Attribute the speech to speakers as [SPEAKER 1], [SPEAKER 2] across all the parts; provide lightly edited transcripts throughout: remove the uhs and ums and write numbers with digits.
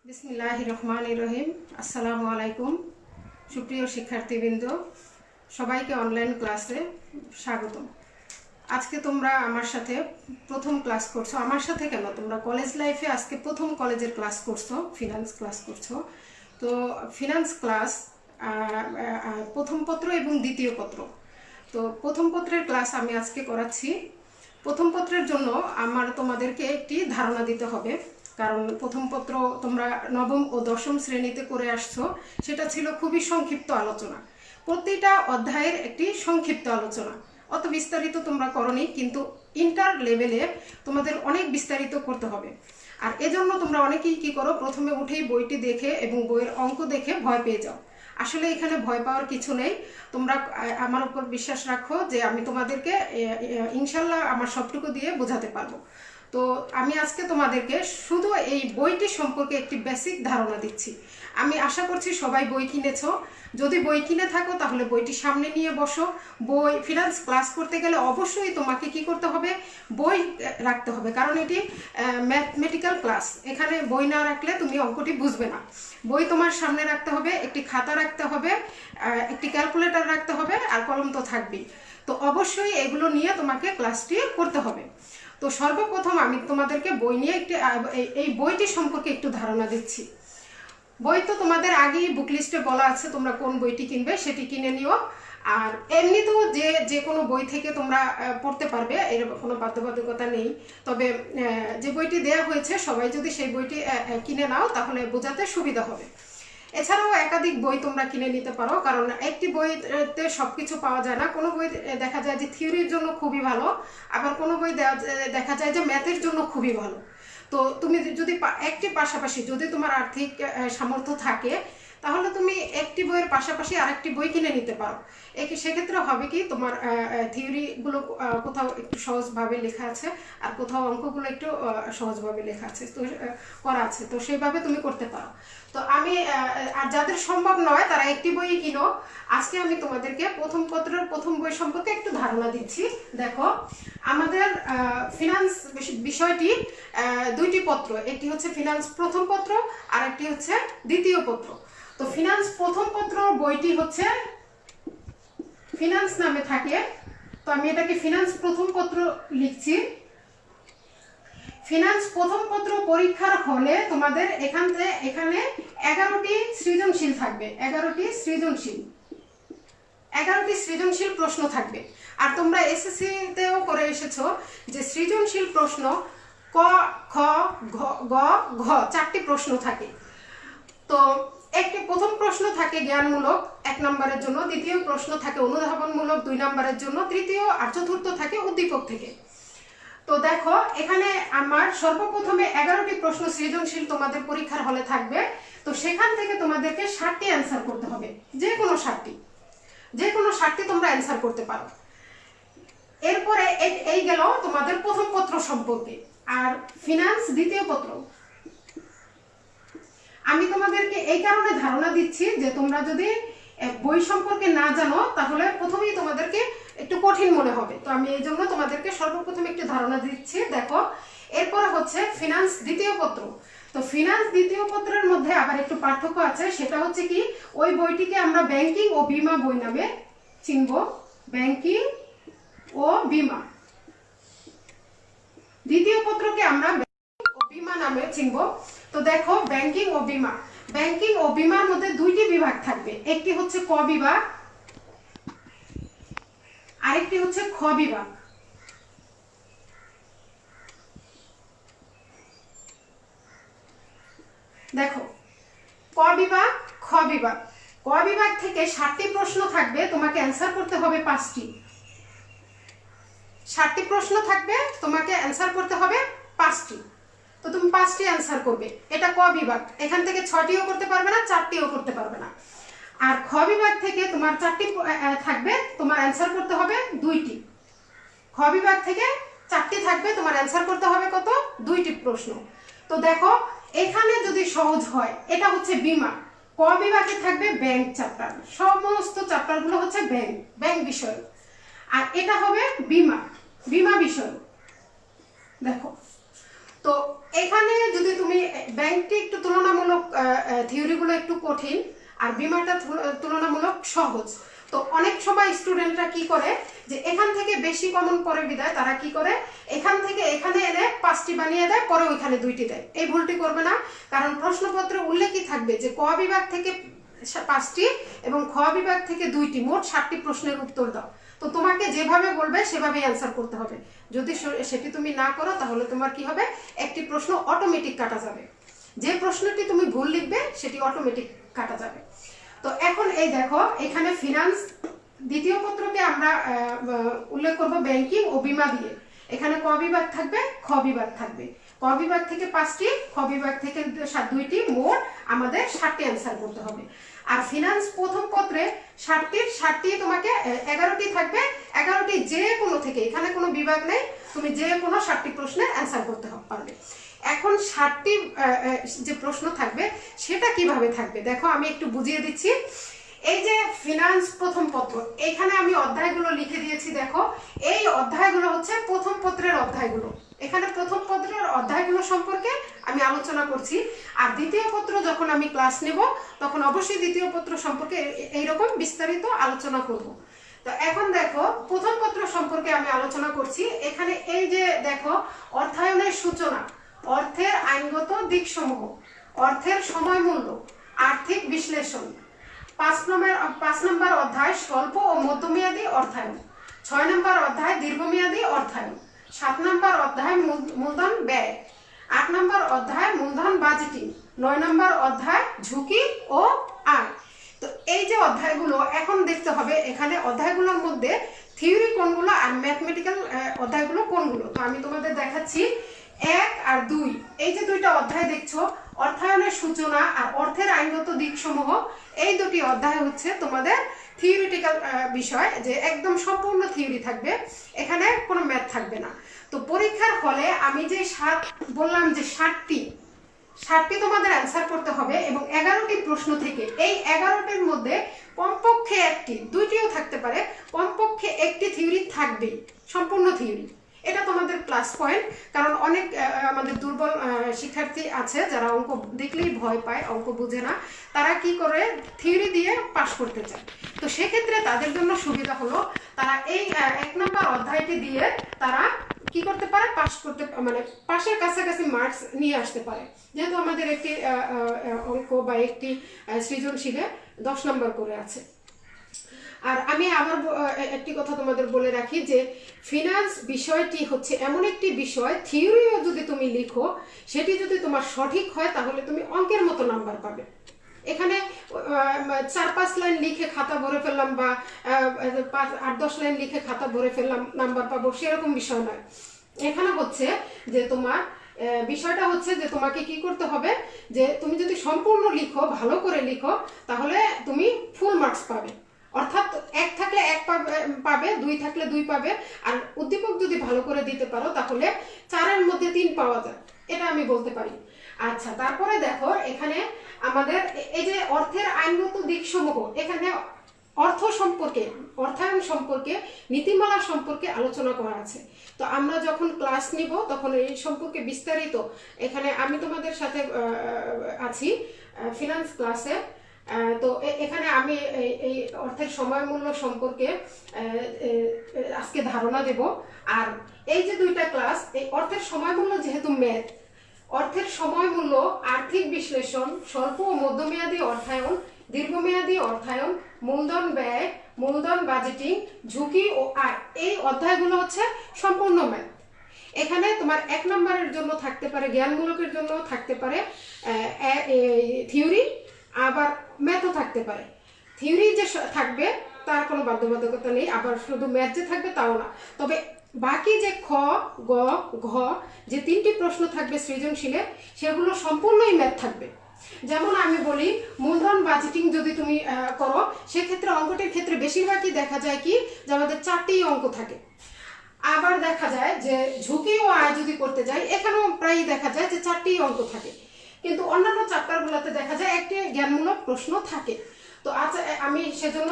[SPEAKER 1] বিসমিল্লাহির রহমানির রহিম। আসসালামু আলাইকুম সুপ্রিয় শিক্ষার্থীবৃন্দ, সবাইকে অনলাইন ক্লাসে স্বাগতম। আজকে তোমরা আমার সাথে প্রথম ক্লাস করছো। আমার সাথে কেন, তোমরা কলেজ লাইফে আজকে প্রথম কলেজের ক্লাস করছো, ফিনান্স ক্লাস করছো। তো ফিনান্স ক্লাস প্রথম পত্র এবং দ্বিতীয় পত্র। তো প্রথম পত্রের ক্লাস আমি আজকে করাচ্ছি। প্রথম পত্রের জন্য আমার তোমাদেরকে একটি ধারণা দিতে হবে, কারণ প্রথম পত্র তোমরা নবম ও দশম শ্রেণীতে করে আসছো। সেটা ছিল খুবই সংক্ষিপ্ত আলোচনা, প্রতিটা অধ্যায়ের একটি সংক্ষিপ্ত আলোচনা, অত বিস্তারিত তোমরা করনি, কিন্তু ইন্টার লেভেলে তোমাদের অনেক বিস্তারিত করতে হবে। আর এজন্য তোমরা অনেকেই কি করো, প্রথমে উঠেই বইটি দেখে এবং বইয়ের অঙ্ক দেখে ভয় পেয়ে যাও। আসলে এখানে ভয় পাওয়ার কিছু নেই। তোমরা আমার উপর বিশ্বাস রাখো যে আমি তোমাদেরকে ইনশাল্লাহ আমার সবটুকু দিয়ে বোঝাতে পারবো। তো আমি আজকে তোমাদেরকে শুধু এই বইটি সম্পর্কে একটি বেসিক ধারণা দিচ্ছি। আমি আশা করছি সবাই বই কিনেছো। যদি বই কিনে থাকো তাহলে বইটি সামনে নিয়ে বসো। বই ফিনান্স ক্লাস করতে গেলে অবশ্যই তোমাকে কি করতে হবে, বই রাখতে হবে, কারণ এটি ম্যাথমেটিক্যাল ক্লাস। এখানে বই না রাখলে তুমি অঙ্কটি বুঝবে না। বই তোমার সামনে রাখতে হবে, একটি খাতা রাখতে হবে, একটি ক্যালকুলেটর রাখতে হবে, আর কলম তো থাকবেই। তো অবশ্যই এগুলো নিয়ে তোমাকে ক্লাসটি করতে হবে। তো সর্বপ্রথম আমি তোমাদেরকে বই নিয়ে এই বইটি সম্পর্কে একটু ধারণা দিচ্ছি। বই তো তোমাদের আগেই বুক লিস্টে বলা আছে, তোমরা কোন বইটি কিনবে সেটি কিনে নিও। আর এমনিতেও যে কোনো বই থেকে তোমরা পড়তে পারবে, এর কোনো বাধ্যবাধকতা নেই। তবে যে বইটি দেয়া হয়েছে সবাই যদি সেই বইটি কিনে নাও তাহলে বোঝাতে সুবিধা হবে। এছাড়াও একাধিক বই তোমরা কিনে নিতে পারো, কারণ একটি বইতে সবকিছু পাওয়া যায় না। কোনো বই দেখা যায় যে থিওরির জন্য খুবই ভালো, আবার কোনো বই দেখা যায় যে ম্যাথের জন্য খুবই ভালো। তো তুমি যদি একটি পাশাপাশি যদি তোমার আর্থিক সামর্থ্য থাকে তাহলে তুমি একটি বইয়ের পাশাপাশি আরেকটি বই কিনে নিতে পারো। সেক্ষেত্রে হবে কি, তোমার থিওরিগুলো কোথাও একটু সহজভাবে লেখা আছে আর কোথাও অঙ্কগুলো একটু সহজভাবে লেখা আছে, তো করা আছে, তো সেইভাবে তুমি করতে পারো। তো আমি আর যাদের সম্ভব নয় তারা একটি বই কিনো। আজকে আমি তোমাদেরকে প্রথম পত্রের প্রথম বই সম্পর্কে একটু ধারণা দিচ্ছি। দেখো, আমাদের ফিনান্স বিষয়টি দুইটি পত্র, একটি হচ্ছে ফিনান্স প্রথম পত্র আর একটি হচ্ছে দ্বিতীয় পত্র। তো ফিনান্স প্রথম পত্র বইটি হচ্ছে ফিনান্স নামে থাকে, তো আমি এটাকে ফিনান্স প্রথম পত্র লিখছি। ফিনান্স প্রথম পত্র পরীক্ষার হলে তোমাদের এখানে 11টি সৃজনশীল থাকবে, 11টি সৃজনশীল প্রশ্ন থাকবে। আর তোমরা এসএসসি তেও করে এসেছো যে সৃজনশীল প্রশ্ন ক, খ, গ, ঘ 4টি প্রশ্ন থাকে। তো একটি প্রথম প্রশ্ন থাকে জ্ঞানমূলক 1 নম্বরের জন্য, দ্বিতীয় প্রশ্ন থাকে অনুধাবনমূলক 2 নম্বরের জন্য, তৃতীয় আর চতুর্থ থাকে উদ্দীপক থেকে। তো দেখো, এখানে আমার সর্বপ্রথমে 11টি প্রশ্ন সৃজনশীল তোমাদের পরীক্ষার হলে থাকবে। তো সেখান থেকে তোমাদেরকে 7টি অ্যান্সার করতে হবে, যে কোনো 7টি তোমরা অ্যান্সার করতে পারো। এরপরে এই গেল তোমাদের প্রথম পত্র সম্পর্কে। আর ফিনান্স দ্বিতীয় পত্র আমি তোমাদেরকে এই কারণে ধারণা দিচ্ছি যে তোমরা যদি বই সম্পর্কে না জানো তাহলে প্রথমেই তোমাদেরকে একটু কঠিন মনে হবে। তো আমি এই জন্য তোমাদেরকে সর্বপ্রথম একটু ধারণা দিচ্ছি। দেখো, এরপরে হচ্ছে ফিনান্স দ্বিতীয় পত্র। তো ফিনান্স দ্বিতীয় পত্রের মধ্যে আবার একটু পার্থক্য আছে, সেটা হচ্ছে কি, ওই বইটিকে আমরা ব্যাংকিং ও বীমা বই নামে চিনব, ব্যাংকিং ও বীমা। দ্বিতীয় পত্রকে আমরা ব্যাংকিং ও বীমা নামে চিনব। তো দেখো, ব্যাংকিং ও বীমার মধ্যে 2টি বিভাগ থাকবে, একটি হচ্ছে ক বিভাগ, আরেকটি হচ্ছে খ বিভাগ। দেখো, ক বিভাগ, খ বিভাগ। ক বিভাগ থেকে 7টি প্রশ্ন থাকবে, তোমাকে অ্যান্সার করতে হবে 5টি। 7টি প্রশ্ন থাকবে, তোমাকে অ্যান্সার করতে হবে 5টি। তো তুমি 5টি অ্যান্সার করবে, এটা ক বিভাগ। এখান থেকে 6টিও করতে পারবে না, 4টিও করতে পারবে না। আর খ বিভাগ থেকে তোমার 4টি থাকবে, তোমার অ্যান্সার করতে হবে 2টি। খ বিভাগ থেকে 4টি থাকবে, তোমার অ্যান্সার করতে হবে কত, 2টি প্রশ্ন। তো দেখো, এখানে যদি সহজ হয়, এটা হচ্ছে বীমা। ক বিভাগে থাকবে ব্যাংক চ্যাপ্টার, সমস্ত চ্যাপ্টারগুলো হচ্ছে ব্যাংক বিষয়। আর এটা হবে বীমা বিষয়। দেখো, তো এখানে যদি তুমি ব্যাংকটি একটু তুলনামূলক থিওরিগুলো একটু কঠিন, আর বিমাটা তুলনামূলক সহজ। তো অনেক সময় স্টুডেন্টরা কি করে যে এখান থেকে বেশি কমন পড়ে বিদায় তারা কি করে এখান থেকে এখানে এনে 5টি বানিয়ে দেয়, পরে ওইখানে 2টি দেয়। এই ভুলটি করবে না, কারণ প্রশ্নপত্রে উল্লেখই থাকবে যে ক বিভাগ থেকে 5টি এবং খ বিভাগ থেকে 2টি, মোট 7টি প্রশ্নের উত্তর দাও। তো তোমাকে যেভাবে বলবে সেভাবেই অ্যান্সার করতে হবে। যদি সেটি তুমি না করো তাহলে তোমার কি হবে, একটি প্রশ্ন অটোমেটিক কাটা যাবে। যে প্রশ্নটি তুমি ভুল লিখবে সেটি অটোমেটিক কাটা যাবে। তো এখন এই দেখো এখানে ফিনান্স দ্বিতীয় পত্রকে আমরা উল্লেখ করব ব্যাংকিং ও বিমা দিয়ে। এখানে ক বিভাগ থাকবে, খ বিভাগ থাকবে। ক বিভাগ থেকে 5টি, খ বিভাগ থেকে 2টি, মোট আমাদের 7টি অ্যান্সার করতে হবে। আর ফিনান্স প্রথম পত্রে 7টি তোমাকে 11টি থাকবে, 11টি যে কোনো থেকে, এখানে কোনো বিভাগ নেই, তুমি যে কোনো 7টি প্রশ্নের অ্যান্সার করতে পারবে। এখন 7টি যে প্রশ্ন থাকবে সেটা কিভাবে থাকবে দেখো, আমি একটু বুঝিয়ে দিচ্ছি। এই যে ফিনান্স প্রথম পত্র, এখানে আমি অধ্যায়গুলো লিখে দিয়েছি। দেখো এই অধ্যায়গুলো হচ্ছে প্রথম পত্রের অধ্যায়গুলো। এখানে প্রথম পত্রের অধ্যায়গুলো সম্পর্কে আমি আলোচনা করছি, আর দ্বিতীয় পত্র যখন আমি ক্লাস নেব তখন অবশ্যই দ্বিতীয় পত্র সম্পর্কে এইরকম বিস্তারিত আলোচনা করব। তো এখন দেখো প্রথম পত্র সম্পর্কে আমি আলোচনা করছি। এখানে এই যে দেখো অর্থায়নের সূচনা, অর্থের আইনগত দিকসমূহ, অর্থের সময় মূল্য, আর্থিক বিশ্লেষণ, 5 নম্বর অধ্যায় স্বল্প ও মধ্যমেয়াদী অর্থায়ন, 6 নম্বর অধ্যায় দীর্ঘমেয়াদী অর্থায়ন, 7 নম্বর অধ্যায় মূলধন ব্যয়, 8 নম্বর অধ্যায় মূলধন বাজেটিং, 9 নম্বর অধ্যায় ঝুঁকি ও আয়। তো এই যে অধ্যায়গুলো এখন দেখতে হবে এখানে অধ্যায়গুলোর মধ্যে থিওরি কোনগুলো আর ম্যাথমেটিক্যাল অধ্যায়গুলো কোনগুলো। তো আমি তোমাদের দেখাচ্ছি 1 আর 2, এই যে 2টা অধ্যায় দেখছো, অর্থায়নের সূচনা আর অর্থের আইনগত দিকসমূহ, এই 2টি অধ্যায় হচ্ছে তোমাদের থিওরিটিক্যাল বিষয়, যে একদম সম্পূর্ণ থিওরি থাকবে, এখানে কোনো ম্যাথ থাকবে না। তো পরীক্ষার হলে আমি যে বললাম যে 7টি তোমাদের অ্যান্সার করতে হবে এবং 11টি প্রশ্ন থেকে এই 11টির মধ্যে কমপক্ষে একটি, 2টিও থাকতে পারে, কমপক্ষে একটি থিওরি থাকবেই, সম্পূর্ণ থিওরি। এটা তোমাদের প্লাস পয়েন্ট, কারণ অনেক আমাদের দুর্বল শিক্ষার্থী আছে যারা অঙ্ক দেখলেই ভয় পায়, অঙ্ক বুঝে না, তারা কি করে থিওরি দিয়ে পাশ করতে চায়। তো সেক্ষেত্রে তাদের জন্য সুবিধা হলো তারা এই 1 নম্বর অধ্যায়টি দিয়ে তারা কি করতে পারে, পাস করতে, মানে পাশের কাছাকাছি মার্কস নিয়ে আসতে পারে। যেহেতু আমাদের একটি অঙ্ক বা একটি সৃজনশীলে 10 নম্বর করে আছে। আর আমি আবার একটি কথা তোমাদের বলে রাখি যে ফিনান্স বিষয়টি হচ্ছে এমন একটি বিষয়, থিওরিও যদি তুমি লিখো সেটি যদি তোমার সঠিক হয় তাহলে তুমি অঙ্কের মতো নাম্বার পাবে। এখানে 4-5 লাইন লিখে খাতা ভরে ফেললাম বা 8-10 লাইন লিখে খাতা ভরে ফেললাম নাম্বার পাবো, সেরকম বিষয় নয়। এখানে হচ্ছে যে তোমার বিষয়টা হচ্ছে যে তোমাকে কি করতে হবে, যে তুমি যদি সম্পূর্ণ লিখো, ভালো করে লিখো, তাহলে তুমি ফুল মার্কস পাবে। অর্থাৎ 1 থাকলে 1 পাবে, 2 থাকলে 2 পাবে, আর উদ্দীপক যদি ভালো করে দিতে পারো তাহলে 4-এর মধ্যে 3 পাওয়া যায়, এটা আমি বলতে পারি। আচ্ছা, তারপরে দেখো এখানে আমাদের এই যে অর্থের আইনগত দিকসমূহ, এখানে অর্থ সম্পর্কে, অর্থায়ন সম্পর্কে, নীতিমালা সম্পর্কে আলোচনা করা আছে। তো আমরা যখন ক্লাস নিব তখন এই সম্পর্কে বিস্তারিত, এখানে আমি তোমাদের সাথে আছি ফিনান্স ক্লাসে। তো এখানে আমি এই অর্থের সময় মূল্য সম্পর্কে আজকে ধারণা দেব। আর এই যে 2টা ক্লাস, এই অর্থের সময় মূল্য যেহেতু ম্যাথ, অর্থের সময় মূল্য, আর্থিক বিশ্লেষণ, স্বল্প ও মধ্যমেয়াদী অর্থায়ন, দীর্ঘমেয়াদী অর্থায়ন, মূলধন ব্যয়, মূলধন বাজেটিং, ঝুঁকি ও আয়, এই অধ্যায়গুলো হচ্ছে সম্পূর্ণ ম্যাথ। এখানে তোমার 1 নম্বরের জন্য থাকতে পারে, জ্ঞানমূলকের জন্য থাকতে পারে থিওরি, আবার ম্যাথও থাকতে পারে। থিওরি যে থাকবে তার কোনো বাধ্যবাধকতা নেই, আবার শুধু ম্যাথ যে থাকবে তাও না। তবে বাকি যে খ, গ, ঘ যে 3টি প্রশ্ন থাকবে সৃজনশীলে, সেগুলো সম্পূর্ণই ম্যাথ থাকবে। যেমন আমি বলি, মূলধন বাজেটিং যদি তুমি করো, সেক্ষেত্রে অঙ্কটির ক্ষেত্রে বেশিরভাগই দেখা যায় কি যে আমাদের 4টি অঙ্ক থাকে। আবার দেখা যায় যে ঝুঁকি ও আয় যদি করতে যাই, এখানেও প্রায় দেখা যায় যে 4টি অঙ্ক থাকে, কিন্তু অন্যান্য চ্যাপ্টারগুলোতে দেখা যায় একটি জ্ঞানমূলক প্রশ্ন থাকে। তো আচ্ছা, আমি সেজন্য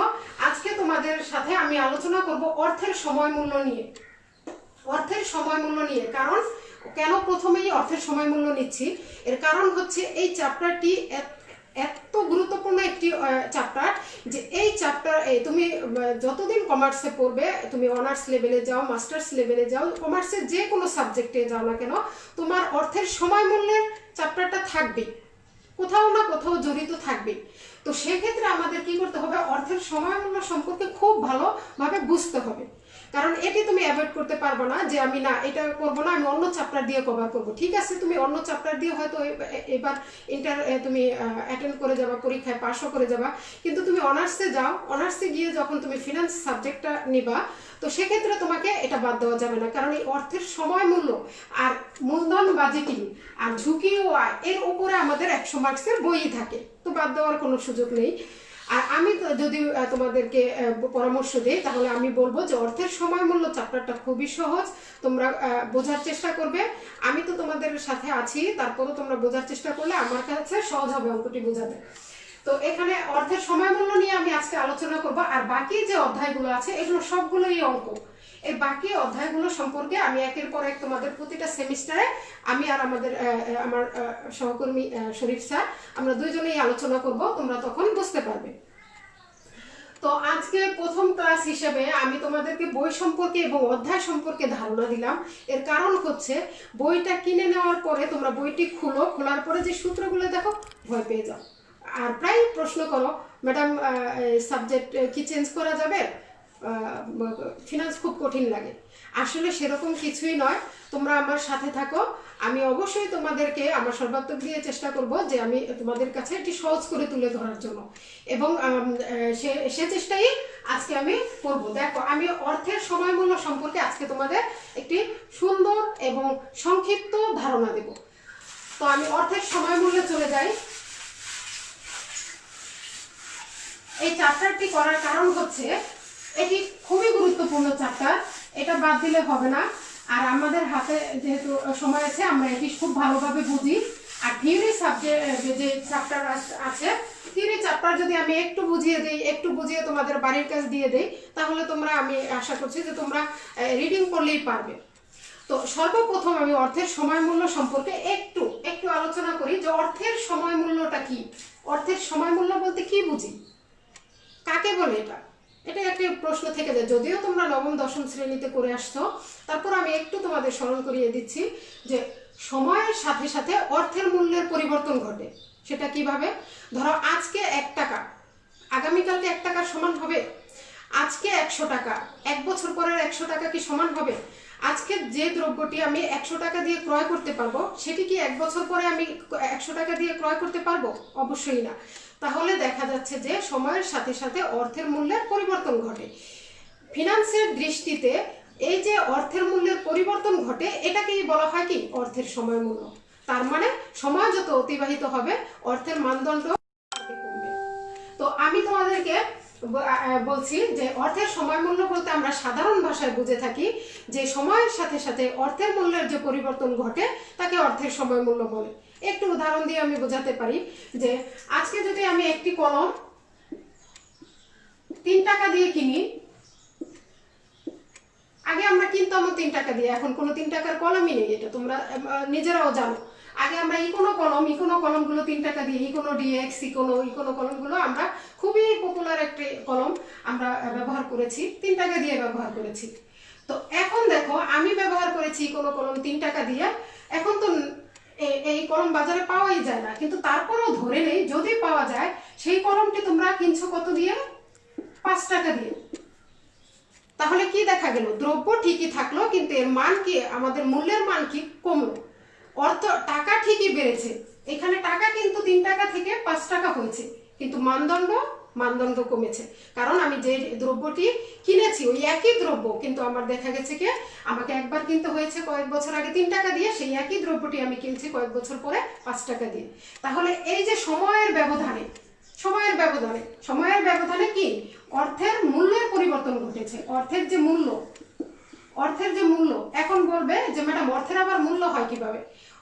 [SPEAKER 1] আজকে তোমাদের সাথে আমি আলোচনা করব অর্থের সময় মূল্য নিয়ে। অর্থের সময় মূল্য নিয়ে, কারণ কেন প্রথমেই অর্থের সময় মূল্য নিচ্ছি, এর কারণ হচ্ছে এই চ্যাপ্টারটি এত গুরুত্বপূর্ণ একটি চ্যাপ্টার যে এই চ্যাপ্টার তুমি যতদিন কমার্সে পড়বে, তুমি অনার্স লেভেলে যাও, মাস্টার্স লেভেলে যাও, কমার্সের যে কোনো সাবজেক্টে যাও না কেন, তোমার অর্থের সময় মূল্যের চ্যাপ্টারটা থাকবে, কোথাও না কোথাও জড়িত থাকবে। তো সেক্ষেত্রে আমাদের কি করতে হবে, অর্থের সময় মূল্য সম্পর্কে খুব ভালোভাবে বুঝতে হবে। কারণ এটি তুমি অ্যাভয়েড করতে পারবে না যে আমি না এটা করবো না, আমি অন্য চ্যাপ্টার দিয়ে কভার করবো। ঠিক আছে, তুমি অন্য চ্যাপ্টার দিয়ে হয়তো এবার ইন্টার তুমি অ্যাটেন্ড করে যাবা, পরীক্ষায় পাশও করে যাবা, কিন্তু তুমি অনার্সে যাও, অনার্সে গিয়ে যখন তুমি ফিনান্স সাবজেক্টটা নিবা, তো সেক্ষেত্রে তোমাকে এটা বাদ দেওয়া যাবে না। কারণ এই অর্থের সময় মূল্য আর মূলধন বাজেটিং আর ঝুঁকি ও আয় এর উপরে আমাদের 100 মার্কসের বই থাকে, তো বাদ দেওয়ার কোনো সুযোগ নেই। আর আমি যদি তোমাদেরকে পরামর্শ দিই, তাহলে আমি বলবো যে অর্থের সময় মূল্য চ্যাপ্টারটা খুবই সহজ, তোমরা বোঝার চেষ্টা করবে। আমি তো তোমাদের সাথে আছি, তারপরও তোমরা বোঝার চেষ্টা করলে আমার কাছে সহজ হবে অঙ্কটি বোঝাতে। তো এখানে অর্থের সময় মূল্য নিয়ে আমি আজকে আলোচনা করব, আর বাকি যে অধ্যায়গুলো আছে এগুলো সবগুলোই অঙ্ক। এই বাকি অধ্যায়গুলো সম্পর্কে আমি একের পর এক তোমাদের প্রতিটা সেমিস্টারে আমি আর আমার সহকর্মী শরীফ স্যার, আমরা দুইজনেই আলোচনা করব, তোমরা তখন বুঝতে পারবে। তো আজকে প্রথম ক্লাস হিসেবে আমি তোমাদেরকে বই সম্পর্কে এবং অধ্যায় সম্পর্কে ধারণা দিলাম। এর কারণ হচ্ছে বইটা কিনে নেওয়ার পরে তোমরা বইটি খোলার পরে যে সূত্রগুলো দেখো ভয় পেয়ে যাও, আর প্রায় প্রশ্ন করো, ম্যাডাম সাবজেক্ট কি চেঞ্জ করা যাবে, ফিনান্স খুব কঠিন লাগে। আসলে সেরকম কিছুই নয়, তোমরা আমার সাথে থাকো, আমি অবশ্যই তোমাদেরকে আমার সর্বাত্মক দিয়ে চেষ্টা করব যে আমি তোমাদের কাছে এটি সহজ করে তুলে ধরার জন্য, এবং সে চেষ্টাই আজকে আমি করব। দেখো, আমি অর্থের সময় মূল্য সম্পর্কে আজকে তোমাদের একটি সুন্দর এবং সংক্ষিপ্ত ধারণা দেব। তো আমি অর্থের সময় মূল্যে চলে যাই। এই চ্যাপ্টারটি করার কারণ হচ্ছে এটি খুবই গুরুত্বপূর্ণ চ্যাপ্টার, এটা বাদ দিলে হবে না। আর আমাদের হাতে যেহেতু সময় আছে, আমরা এটি খুব ভালোভাবে বুঝি। আর থিওরি সাবজেক্ট যে চ্যাপ্টার আছে, থিওরি চ্যাপ্টার যদি আমি একটু বুঝিয়ে দিই, একটু বুঝিয়ে তোমাদের বাড়ির কাজ দিয়ে দিই, তাহলে তোমরা, আমি আশা করছি যে তোমরা রিডিং করলেই পারবে। তো সর্বপ্রথম আমি অর্থের সময় মূল্য সম্পর্কে একটু আলোচনা করি যে অর্থের সময় মূল্যটা কি। অর্থের সময় মূল্য বলতে কি বুঝি, কাকে বলে, এটা একটি প্রশ্ন থেকে যায়। যদিও তোমরা নবম দশম শ্রেণীতে করে আসছো, তারপর আমি একটু তোমাদের স্মরণ করিয়ে দিচ্ছি যে সময়ের সাথে সাথে অর্থের মূল্যের পরিবর্তন ঘটে। সেটা কিভাবে? ধরো আজকে 1 টাকা আগামীকালকে 1 টাকার সমান হবে? আজকে 100 টাকা 1 বছর পরের 100 টাকা কি সমান হবে? আজকে যে দ্রব্যটি আমি 100 টাকা দিয়ে ক্রয় করতে পারবো, সেটি কি 1 বছর পরে আমি 100 টাকা দিয়ে ক্রয় করতে পারবো? অবশ্যই না। তাহলে দেখা যাচ্ছে যে সময়ের সাথে সাথে অর্থের মূল্যের পরিবর্তন ঘটে। ফিনান্সের দৃষ্টিতে এই যে অর্থের মূল্যের পরিবর্তন ঘটে, এটাকেই বলা হয় কি অর্থের সময় মূল্য। তার মানে সময় যত অতিবাহিত হবে অর্থের মানদণ্ড কমবে। তো আমি তোমাদেরকে বলছি যে অর্থের সময় মূল্য বলতে আমরা সাধারণ ভাষায় বুঝে থাকি যে সময়ের সাথে সাথে অর্থের মূল্যের যে পরিবর্তন ঘটে তাকে অর্থের সময় মূল্য বলে। একটু উদাহরণ দিয়ে আমি বোঝাতে পারি যে আজকে যদি আমি একটি কলম 3 টাকা দিয়ে কিনি, আগে আমরা কিনতাম 3 টাকা দিয়ে, এখন কোনো 3 টাকার কলমই নেই, এটা তোমরা নিজেরাও জানো। আগে আমরা ইকোনো কলমগুলো 3 টাকা দিয়ে, ইকোনো ডিএক্স, ইকোনো কলমগুলো আমরা খুবই পপুলার একটি কলম আমরা ব্যবহার করেছি, 3 টাকা দিয়ে ব্যবহার করেছি। তো এখন দেখো আমি ব্যবহার করেছি ইকোনো কলম 3 টাকা দিয়ে, এখন তো এই কলম বাজারে পাওয়াই যায় না, কিন্তু তারপরেও ধরে নেই যদি পাওয়া যায়, সেই কলমটি তোমরা কিনছো কত দিয়ে? 5 টাকা দিয়ে। তাহলে কি দেখা গেল? দ্রব্য ঠিকই থাকলো, কিন্তু এর মান কি, আমাদের মূল্যের মান কি কমলো। অর্থ টাকা ঠিকই বেড়েছে, এখানে টাকা কিন্তু 3 টাকা থেকে 5 টাকা হয়েছে, কিন্তু মানদণ্ড কমেছে। কারণ আমি যে দ্রব্যটি কিনেছি ওই একই দ্রব্য, কিন্তু আমার দেখা গেছে কি আমাকে একবার কিনতে হয়েছে কয়েক বছর আগে 3 টাকা দিয়ে, সেই একই দ্রব্যটি আমি কিনছি কয়েক বছর পরে 5 টাকা দিয়ে। তাহলে এই যে সময়ের ব্যবধানে কি অর্থের মূল্যের পরিবর্তন ঘটেছে। অর্থের যে মূল্য এখন বলবে যে ম্যাডাম অর্থের আবার মূল্য হয় কিভাবে?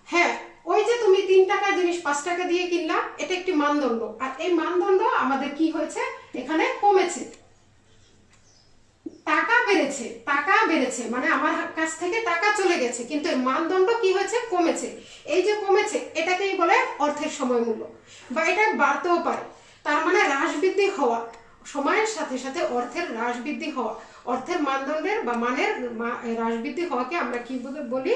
[SPEAKER 1] হ্যাঁ, ওই যে তুমি 3 টাকার জিনিস 5 টাকা দিয়ে কিনলা, এটা একটি মানদণ্ড, আর এই মানদণ্ড আমাদের কি হয়েছে, এখানে কমেছে। টাকা বেড়েছে, টাকা বেড়েছে মানে আমার কাছ থেকে টাকা চলে গেছে, কিন্তু এর মানদণ্ড কি হয়েছে? কমেছে। এই যে কমেছে এটাকেই বলে অর্থের সময় মূল্য, বা এটা বাড়তেও পারে। তার মানে হ্রাস বৃদ্ধি হওয়া, সময়ের সাথে সাথে অর্থের হ্রাস বৃদ্ধি হওয়া, অর্থের মানদণ্ডের বা মানের হ্রাস বৃদ্ধি হওয়াকে আমরা কি বলি?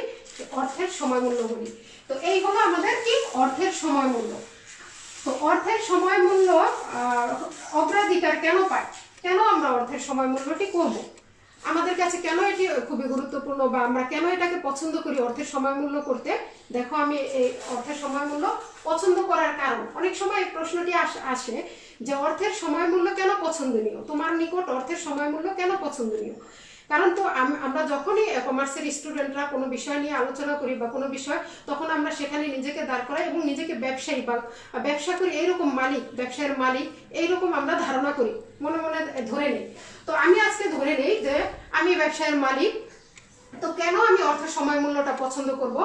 [SPEAKER 1] অর্থের সময় মূল্য বলি। তো এই হলো আমাদের কি অর্থের সময় মূল্য। তো অর্থের সময় মূল্য অগ্রাধিকার কেন পায়? কেন আমরা অর্থের সময় মূল্যটি করব? আমাদের কাছে কেন এটি খুবই গুরুত্বপূর্ণ, বা আমরা কেন এটাকে পছন্দ করি অর্থের সময় মূল্য করতে? দেখো, আমি এই অর্থের সময় মূল্য পছন্দ করার কারণ, অনেক সময় এই প্রশ্নটি আসে যে অর্থের সময় মূল্য কেন পছন্দনীয়, তোমার নিকট অর্থের সময় মূল্য কেন পছন্দনীয়? কারণ তো আমরা যখনই কমার্সের স্টুডেন্টরা কোনো বিষয় নিয়ে আলোচনা করি বা কোনো বিষয়, তখন আমরা সেখানে নিজেকে দাঁড় করাই এবং নিজেকে ব্যবসায়ী বা ব্যবসা করি এইরকম মালিক, ব্যবসায়ের মালিক এইরকম আমরা ধারণা করি, মনে মনে ধরে নিই। তো আমি আজকে ধরে নিই যে আমি ব্যবসায়ের মালিক, তো কেন আমি অর্থের সময় মূল্যটা পছন্দ করব?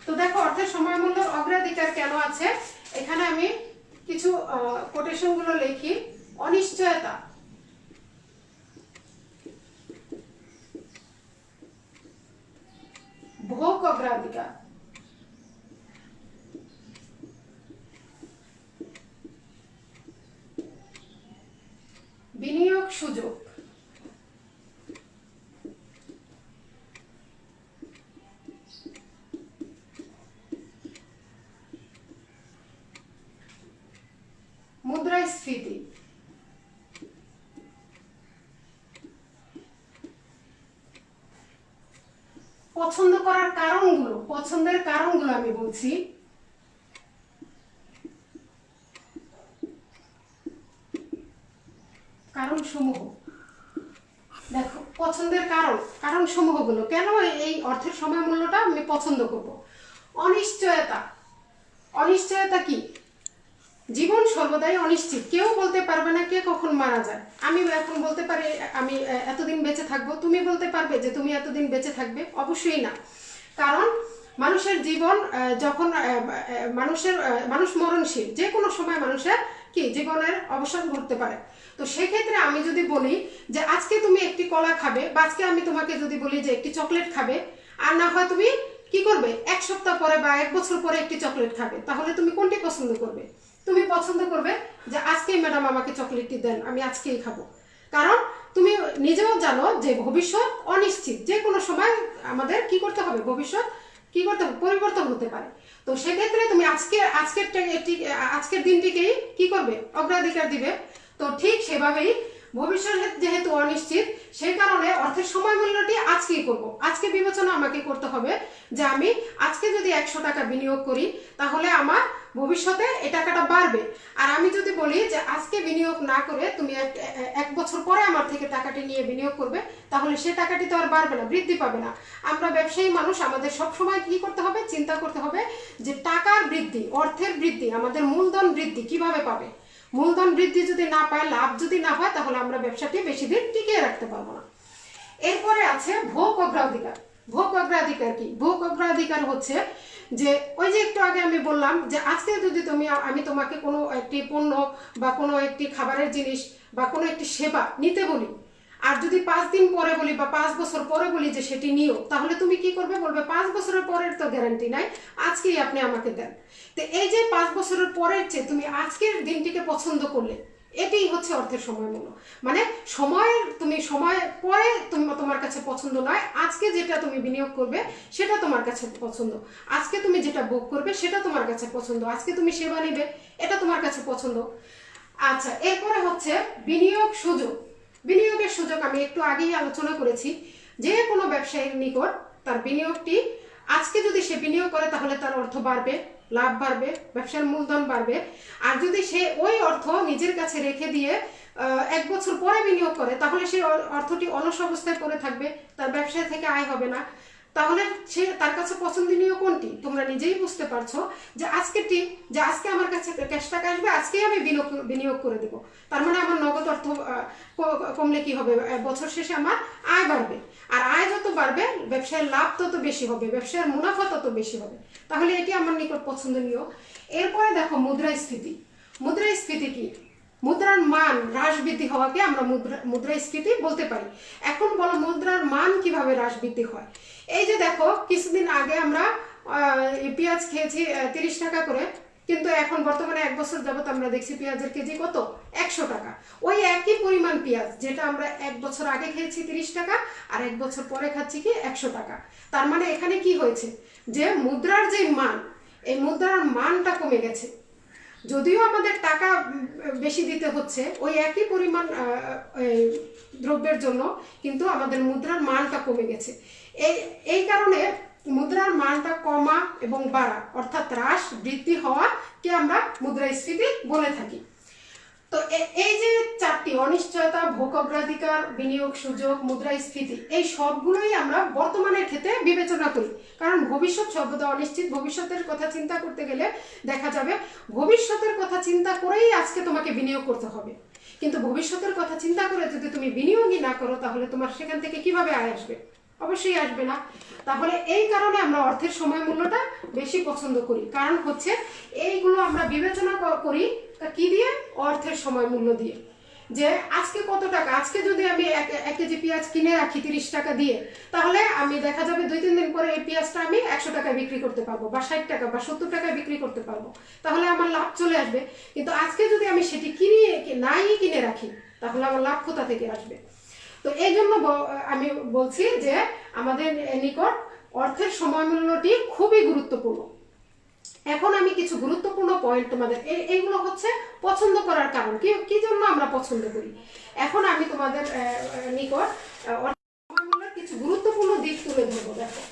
[SPEAKER 1] তো দেখো, অর্থের সময় মূল্যের অগ্রাধিকার কেন আছে, এখানে আমি কিছু কোটেশনগুলো লিখি। অনিশ্চয়তা, ভোগ অগ্রাধিকার, বিনিয়োগ সুযোগ, মুদ্রাস্ফীতি, পছন্দ করার কারণগুলো, পছন্দের কারণগুলো আমি বলছি। কারণ সমূহ, দেখো পছন্দের কারণ সমূহগুলো কেন এই অর্থের সময় মূল্যটা আমি পছন্দ করব। অনিশ্চয়তা, অনিশ্চয়তা কি? জীবন সর্বদাই অনিশ্চিত, কেউ বলতে পারবে না কে কখন মারা যায়। আমি এখন বলতে পারি আমি এতদিন বেঁচে থাকবো, তুমি বলতে পারবে যে তুমি এতদিন বেঁচে থাকবে? অবশ্যই না। কারণ মানুষের জীবন যখন মানুষ মরণশীল, যে কোনো সময় মানুষের কি জীবনের অবসান ঘটতে পারে। তো সেক্ষেত্রে আমি যদি বলি যে আজকে তুমি একটি কলা খাবে, বা আজকে আমি তোমাকে যদি বলি যে একটি চকলেট খাবে, আর না হয় তুমি কি করবে এক সপ্তাহ পরে বা এক বছর পরে একটি চকলেট খাবে, তাহলে তুমি কোনটি পছন্দ করবে? তুমি পছন্দ করবে যে আজকেই ম্যাডাম আমাকে চকলেটটি দেন, আমি আজকেই খাবো। কারণ তুমি নিজেও জানো যে ভবিষ্যৎ অনিশ্চিত, যে কোনো সময় আমাদের কি করতে হবে, ভবিষ্যৎ কি করতে হবে, পরিবর্তন হতে পারে। তো সেক্ষেত্রে তুমি আজকের দিনটিকেই কি করবে, অগ্রাধিকার দিবে। তো ঠিক সেভাবেই ভবিষ্যৎ যেহেতু অনিশ্চিত, সেই কারণে অর্থের সময় মূল্যটি আজকেই করব। আজকে বিবেচনা আমাকে করতে হবে যে আমি আজকে যদি 100 টাকা বিনিয়োগ করি, তাহলে আমার ভবিষ্যতে এই টাকাটা বাড়বে। আর আমি যদি বলি যে আজকে বিনিয়োগ না করে তুমি এক বছর পরে আমার থেকে টাকাটি নিয়ে বিনিয়োগ করবে, তাহলে সে টাকাটি তো আর বাড়বে না, বৃদ্ধি পাবে না। আমরা ব্যবসায়ী মানুষ, আমাদের সবসময় কি করতে হবে, চিন্তা করতে হবে যে টাকার বৃদ্ধি, অর্থের বৃদ্ধি, আমাদের মূলধন বৃদ্ধি কিভাবে পাবে। মূলধন বৃদ্ধি যদি না পায়, লাভ যদি না হয়, তাহলে আমরা ব্যবসাটি বেশি দিন টিকিয়ে রাখতে পারবো না। এরপরে আছে ভোগ অগ্রাধিকার। ভোগ অগ্রাধিকার কি? ভোগ অগ্রাধিকার হচ্ছে যে ওই যে একটু আগে আমি বললাম যে আজকে যদি আমি তোমাকে কোনো একটি পণ্য বা কোনো একটি খাবারের জিনিস বা কোনো একটি সেবা নিতে বলি, আর যদি 5 দিন পরে বলি বা 5 বছর পরে বলি যে সেটি নিও, তাহলে তুমি কি করবে? বলবে 5 বছরের পরের তো গ্যারান্টি নাই, আজকেই আপনি আমাকে দেন। তো এই যে 5 বছরের পরের চেয়ে তুমি আজকের দিনটিকে পছন্দ করলে, এটাই হচ্ছে অর্থের সময় মূল্য। মানে সময় পরে তোমার কাছে পছন্দ নয়, আজকে যেটা তুমি বিনিয়োগ করবে সেটা তোমার কাছে পছন্দ, আজকে তুমি যেটা ভোগ করবে সেটা তোমার কাছে পছন্দ, আজকে তুমি সেবা নিবে এটা তোমার কাছে পছন্দ। আচ্ছা, এরপরে হচ্ছে বিনিয়োগ সুযোগ। বিনিয়োগের সুযোগ আমি একটু আগেই আলোচনা করেছি। যে কোনো ব্যবসায়ীর নিকট তার বিনিয়োগটি আজকে যদি সে বিনিয়োগ করে, তাহলে তার অর্থ বাড়বে, লাভ বাড়বে, ব্যবসার মূলধন বাড়বে। আর যদি সে ওই অর্থ নিজের কাছে রেখে দিয়ে 1 বছর পরে বিনিয়োগ করে, তাহলে সেই অর্থটি অলস অবস্থায় পড়ে থাকবে, তার ব্যবসায় থেকে আয় হবে না। তাহলে তার কাছে পছন্দনীয় কোনটি? তোমরা নিজেই বুঝতে পারছো যে আজকে আমার কাছে ক্যাশ টাকা আসবে, আজকেই আমি বিনিয়োগ করে দেবো। তার মানে আমার নগদ অর্থ কমলে কি হবে, বছর শেষে আমার আয় বাড়বে। আর আয় যত বাড়বে, ব্যবসায়ের লাভ তত বেশি হবে, ব্যবসায়ের মুনাফা তত বেশি হবে। তাহলে এটি আমার নিকট পছন্দনীয়। এরপরে দেখো মুদ্রাস্ফীতি। মুদ্রাস্ফীতি কি? মুদ্রার মান হ্রাস বৃদ্ধি হওয়াকে আমরা মুদ্রাস্ফীতি বলতে পারি। এখন বলো মুদ্রার মান কিভাবে হ্রাস বৃদ্ধি হয়? এই যে দেখো, কিছুদিন আগে আমরা পেঁয়াজ খেয়েছি 30 টাকা করে, কিন্তু এখন বর্তমানে 1 বছর যাবত আমরা দেখছি পেঁয়াজের কেজি কত, 100 টাকা। ওই একই পরিমাণ পেঁয়াজ যেটা আমরা 1 বছর আগে খেয়েছি 30 টাকা, আর 1 বছর পরে খাচ্ছি কি 100 টাকা। তার মানে এখানে কি হয়েছে, যে মুদ্রার যে মান, এই মুদ্রার মানটা কমে গেছে। যদিও আমাদের টাকা বেশি দিতে হচ্ছে ওই একই পরিমাণ দ্রব্যের জন্য, কিন্তু আমাদের মুদ্রার মানটা কমে গেছে। এই কারণে মুদ্রার মানটা কমা এবং বাড়া, অর্থাৎ হ্রাস বৃদ্ধি হওয়াকে আমরা মুদ্রাস্ফীতি বলে থাকি। তো এই যে 4টি, অনিশ্চয়তা, ভোগগ্রাধিকার, বিনিয়োগ সুযোগ, মুদ্রাস্ফীতি, এই সবগুলোই আমরা বর্তমানের ক্ষেত্রে বিবেচনা করি। কারণ ভবিষ্যৎ সর্বদা অনিশ্চিত। ভবিষ্যতের কথা চিন্তা করতে গেলে দেখা যাবে ভবিষ্যতের কথা চিন্তা করেই আজকে তোমাকে বিনিয়োগ করতে হবে, কিন্তু ভবিষ্যতের কথা চিন্তা করে যদি তুমি বিনিয়োগই না করো, তাহলে তোমার সেখান থেকে কিভাবে আয় আসবে? অবশ্যই আসবে না। তাহলে এই কারণে আমরা অর্থের সময় মূল্যটা বেশি পছন্দ করি। কারণ হচ্ছে এইগুলো আমরা বিবেচনা করি কি দিয়ে? অর্থের সময় মূল্য দিয়ে। যে আজকে কত টাকা, আজকে যদি আমি 1 কেজি পেঁয়াজ কিনে রাখি 30 টাকা দিয়ে, তাহলে আমি দেখা যাবে 2-3 দিন পরে এই পেঁয়াজটা আমি 100 টাকায় বিক্রি করতে পারবো, বা 60 টাকা বা 70 টাকায় বিক্রি করতে পারবো, তাহলে আমার লাভ চলে আসবে। কিন্তু আজকে যদি আমি সেটি কিনে রাখি, তাহলে আমার লাভ কোথা থেকে আসবে? তো এই জন্য আমি বলছি যে আমাদের নিকট অর্থের সময় মূল্যটি খুবই গুরুত্বপূর্ণ। এখন আমি কিছু গুরুত্বপূর্ণ পয়েন্ট তোমাদের, এইগুলো হচ্ছে পছন্দ করার কারণ, কি জন্য আমরা পছন্দ করি। এখন আমি তোমাদের নিকট অর্থের সময় মূল্যের কিছু গুরুত্বপূর্ণ দিক তুলে ধরবো। দেখো,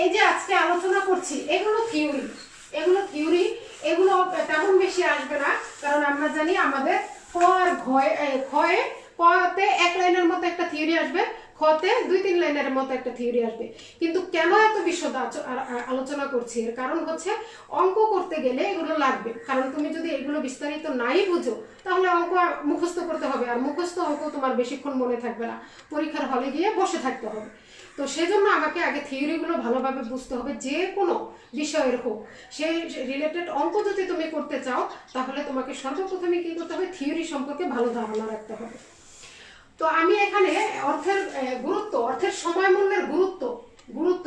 [SPEAKER 1] এই যে আজকে আলোচনা করছি, এগুলো থিওরি, এগুলো তেমন বেশি আসবে না। কারণ আমরা জানি আমাদের কতে 1 লাইনের মতো একটা থিওরি আসবে, খতে 2-3 লাইনের মতো একটা থিওরি আসবে। কিন্তু কেন এত বিশদ আলোচনা করছি, এর কারণ হচ্ছে অঙ্ক করতে গেলে এগুলো লাগবে। কারণ তুমি যদি এগুলো বিস্তারিত নাই বুঝো, তাহলে অঙ্ক মুখস্থ করতে হবে, আর মুখস্থ অঙ্ক তোমার বেশিক্ষণ মনে থাকবে না, পরীক্ষার হলে গিয়ে বসে থাকতে হবে। তো সেজন্য আমাকে আগে থিওরিগুলো ভালোভাবে বুঝতে হবে, যে কোনো বিষয়ের হোক। সেই রিলেটেড অঙ্ক যদি তুমি করতে চাও, তাহলে তোমাকে সর্বপ্রথমে কি করতে হবে? থিওরি সম্পর্কে ভালো ধারণা রাখতে হবে। তো আমি এখানে অর্থের সময় মূল্যের গুরুত্ব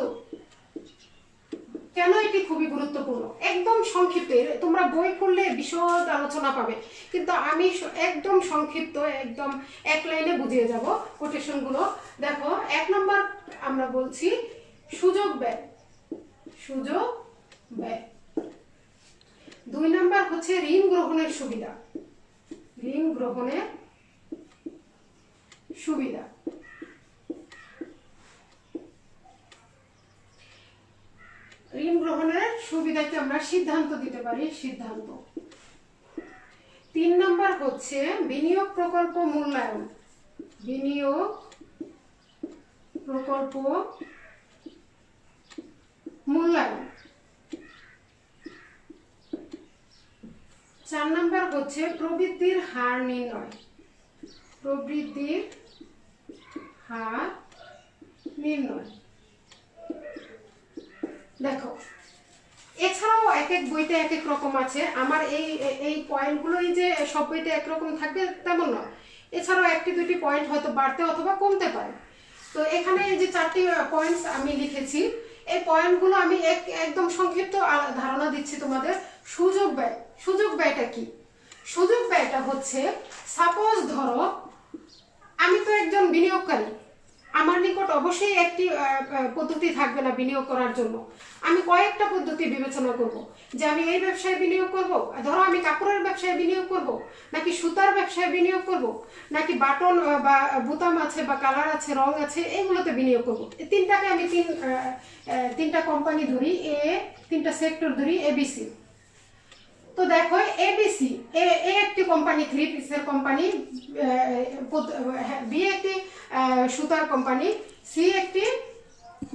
[SPEAKER 1] কেন এটি খুবই গুরুত্বপূর্ণ, একদম সংক্ষিপ্ত। তোমরা বই পড়লে বিশদ আলোচনা পাবে, কিন্তু আমি একদম সংক্ষিপ্ত, একদম 1 লাইনে বুঝিয়ে যাব কোটেশনগুলো। দেখো, 1 নম্বর আমরা বলছি সুযোগ ব্যয়। 2 নম্বর হচ্ছে ঋণ গ্রহণের সুবিধা। ঋণ গ্রহণের সুবিধাকে আমরা সিদ্ধান্ত দিতে পারি। 3 নম্বর হচ্ছে বিনিয়োগ প্রকল্প মূল্যায়ন। 4 নম্বর হচ্ছে প্রবৃদ্ধির হার নির্ণয়। দেখো, এছাড়াও এক বইতে এক রকম আছে। আমার এই পয়েন্টগুলোই যে সব বইতে একরকম থাকবে তেমন নয়। এছাড়াও 1-2টি পয়েন্ট হয়তো বাড়তে অথবা কমতে পারে। তো এখানে এই যে 4টি পয়েন্টস আমি লিখেছি, এই পয়েন্টগুলো আমি একদম সংক্ষিপ্ত ধারণা দিচ্ছি তোমাদের। সুযোগ ব্যয়টা কি? সুযোগ ব্যয়টা হচ্ছে, সাপোজ ধরো আমি তো একজন বিনিয়োগকারী, আমার নিকট অবশ্যই একটি পদ্ধতি থাকবে না বিনিয়োগ করার জন্য। আমি কয়েকটা পদ্ধতি বিবেচনা করব, যে আমি এই ব্যবসায় বিনিয়োগ করব। ধরো আমি কাপড়ের ব্যবসায় বিনিয়োগ করব, নাকি সুতার ব্যবসায় বিনিয়োগ করব, নাকি বাটন বা বোতাম আছে বা কালার আছে, রং আছে, এগুলোতে বিনিয়োগ করব। এই 3টাকে আমি 3টা কোম্পানি ধরি, 3টা সেক্টর ধরি, ABC। তো দেখো, ABC একটি কোম্পানি 3 পিসের কোম্পানি, B একটি সুতার কোম্পানি, C একটি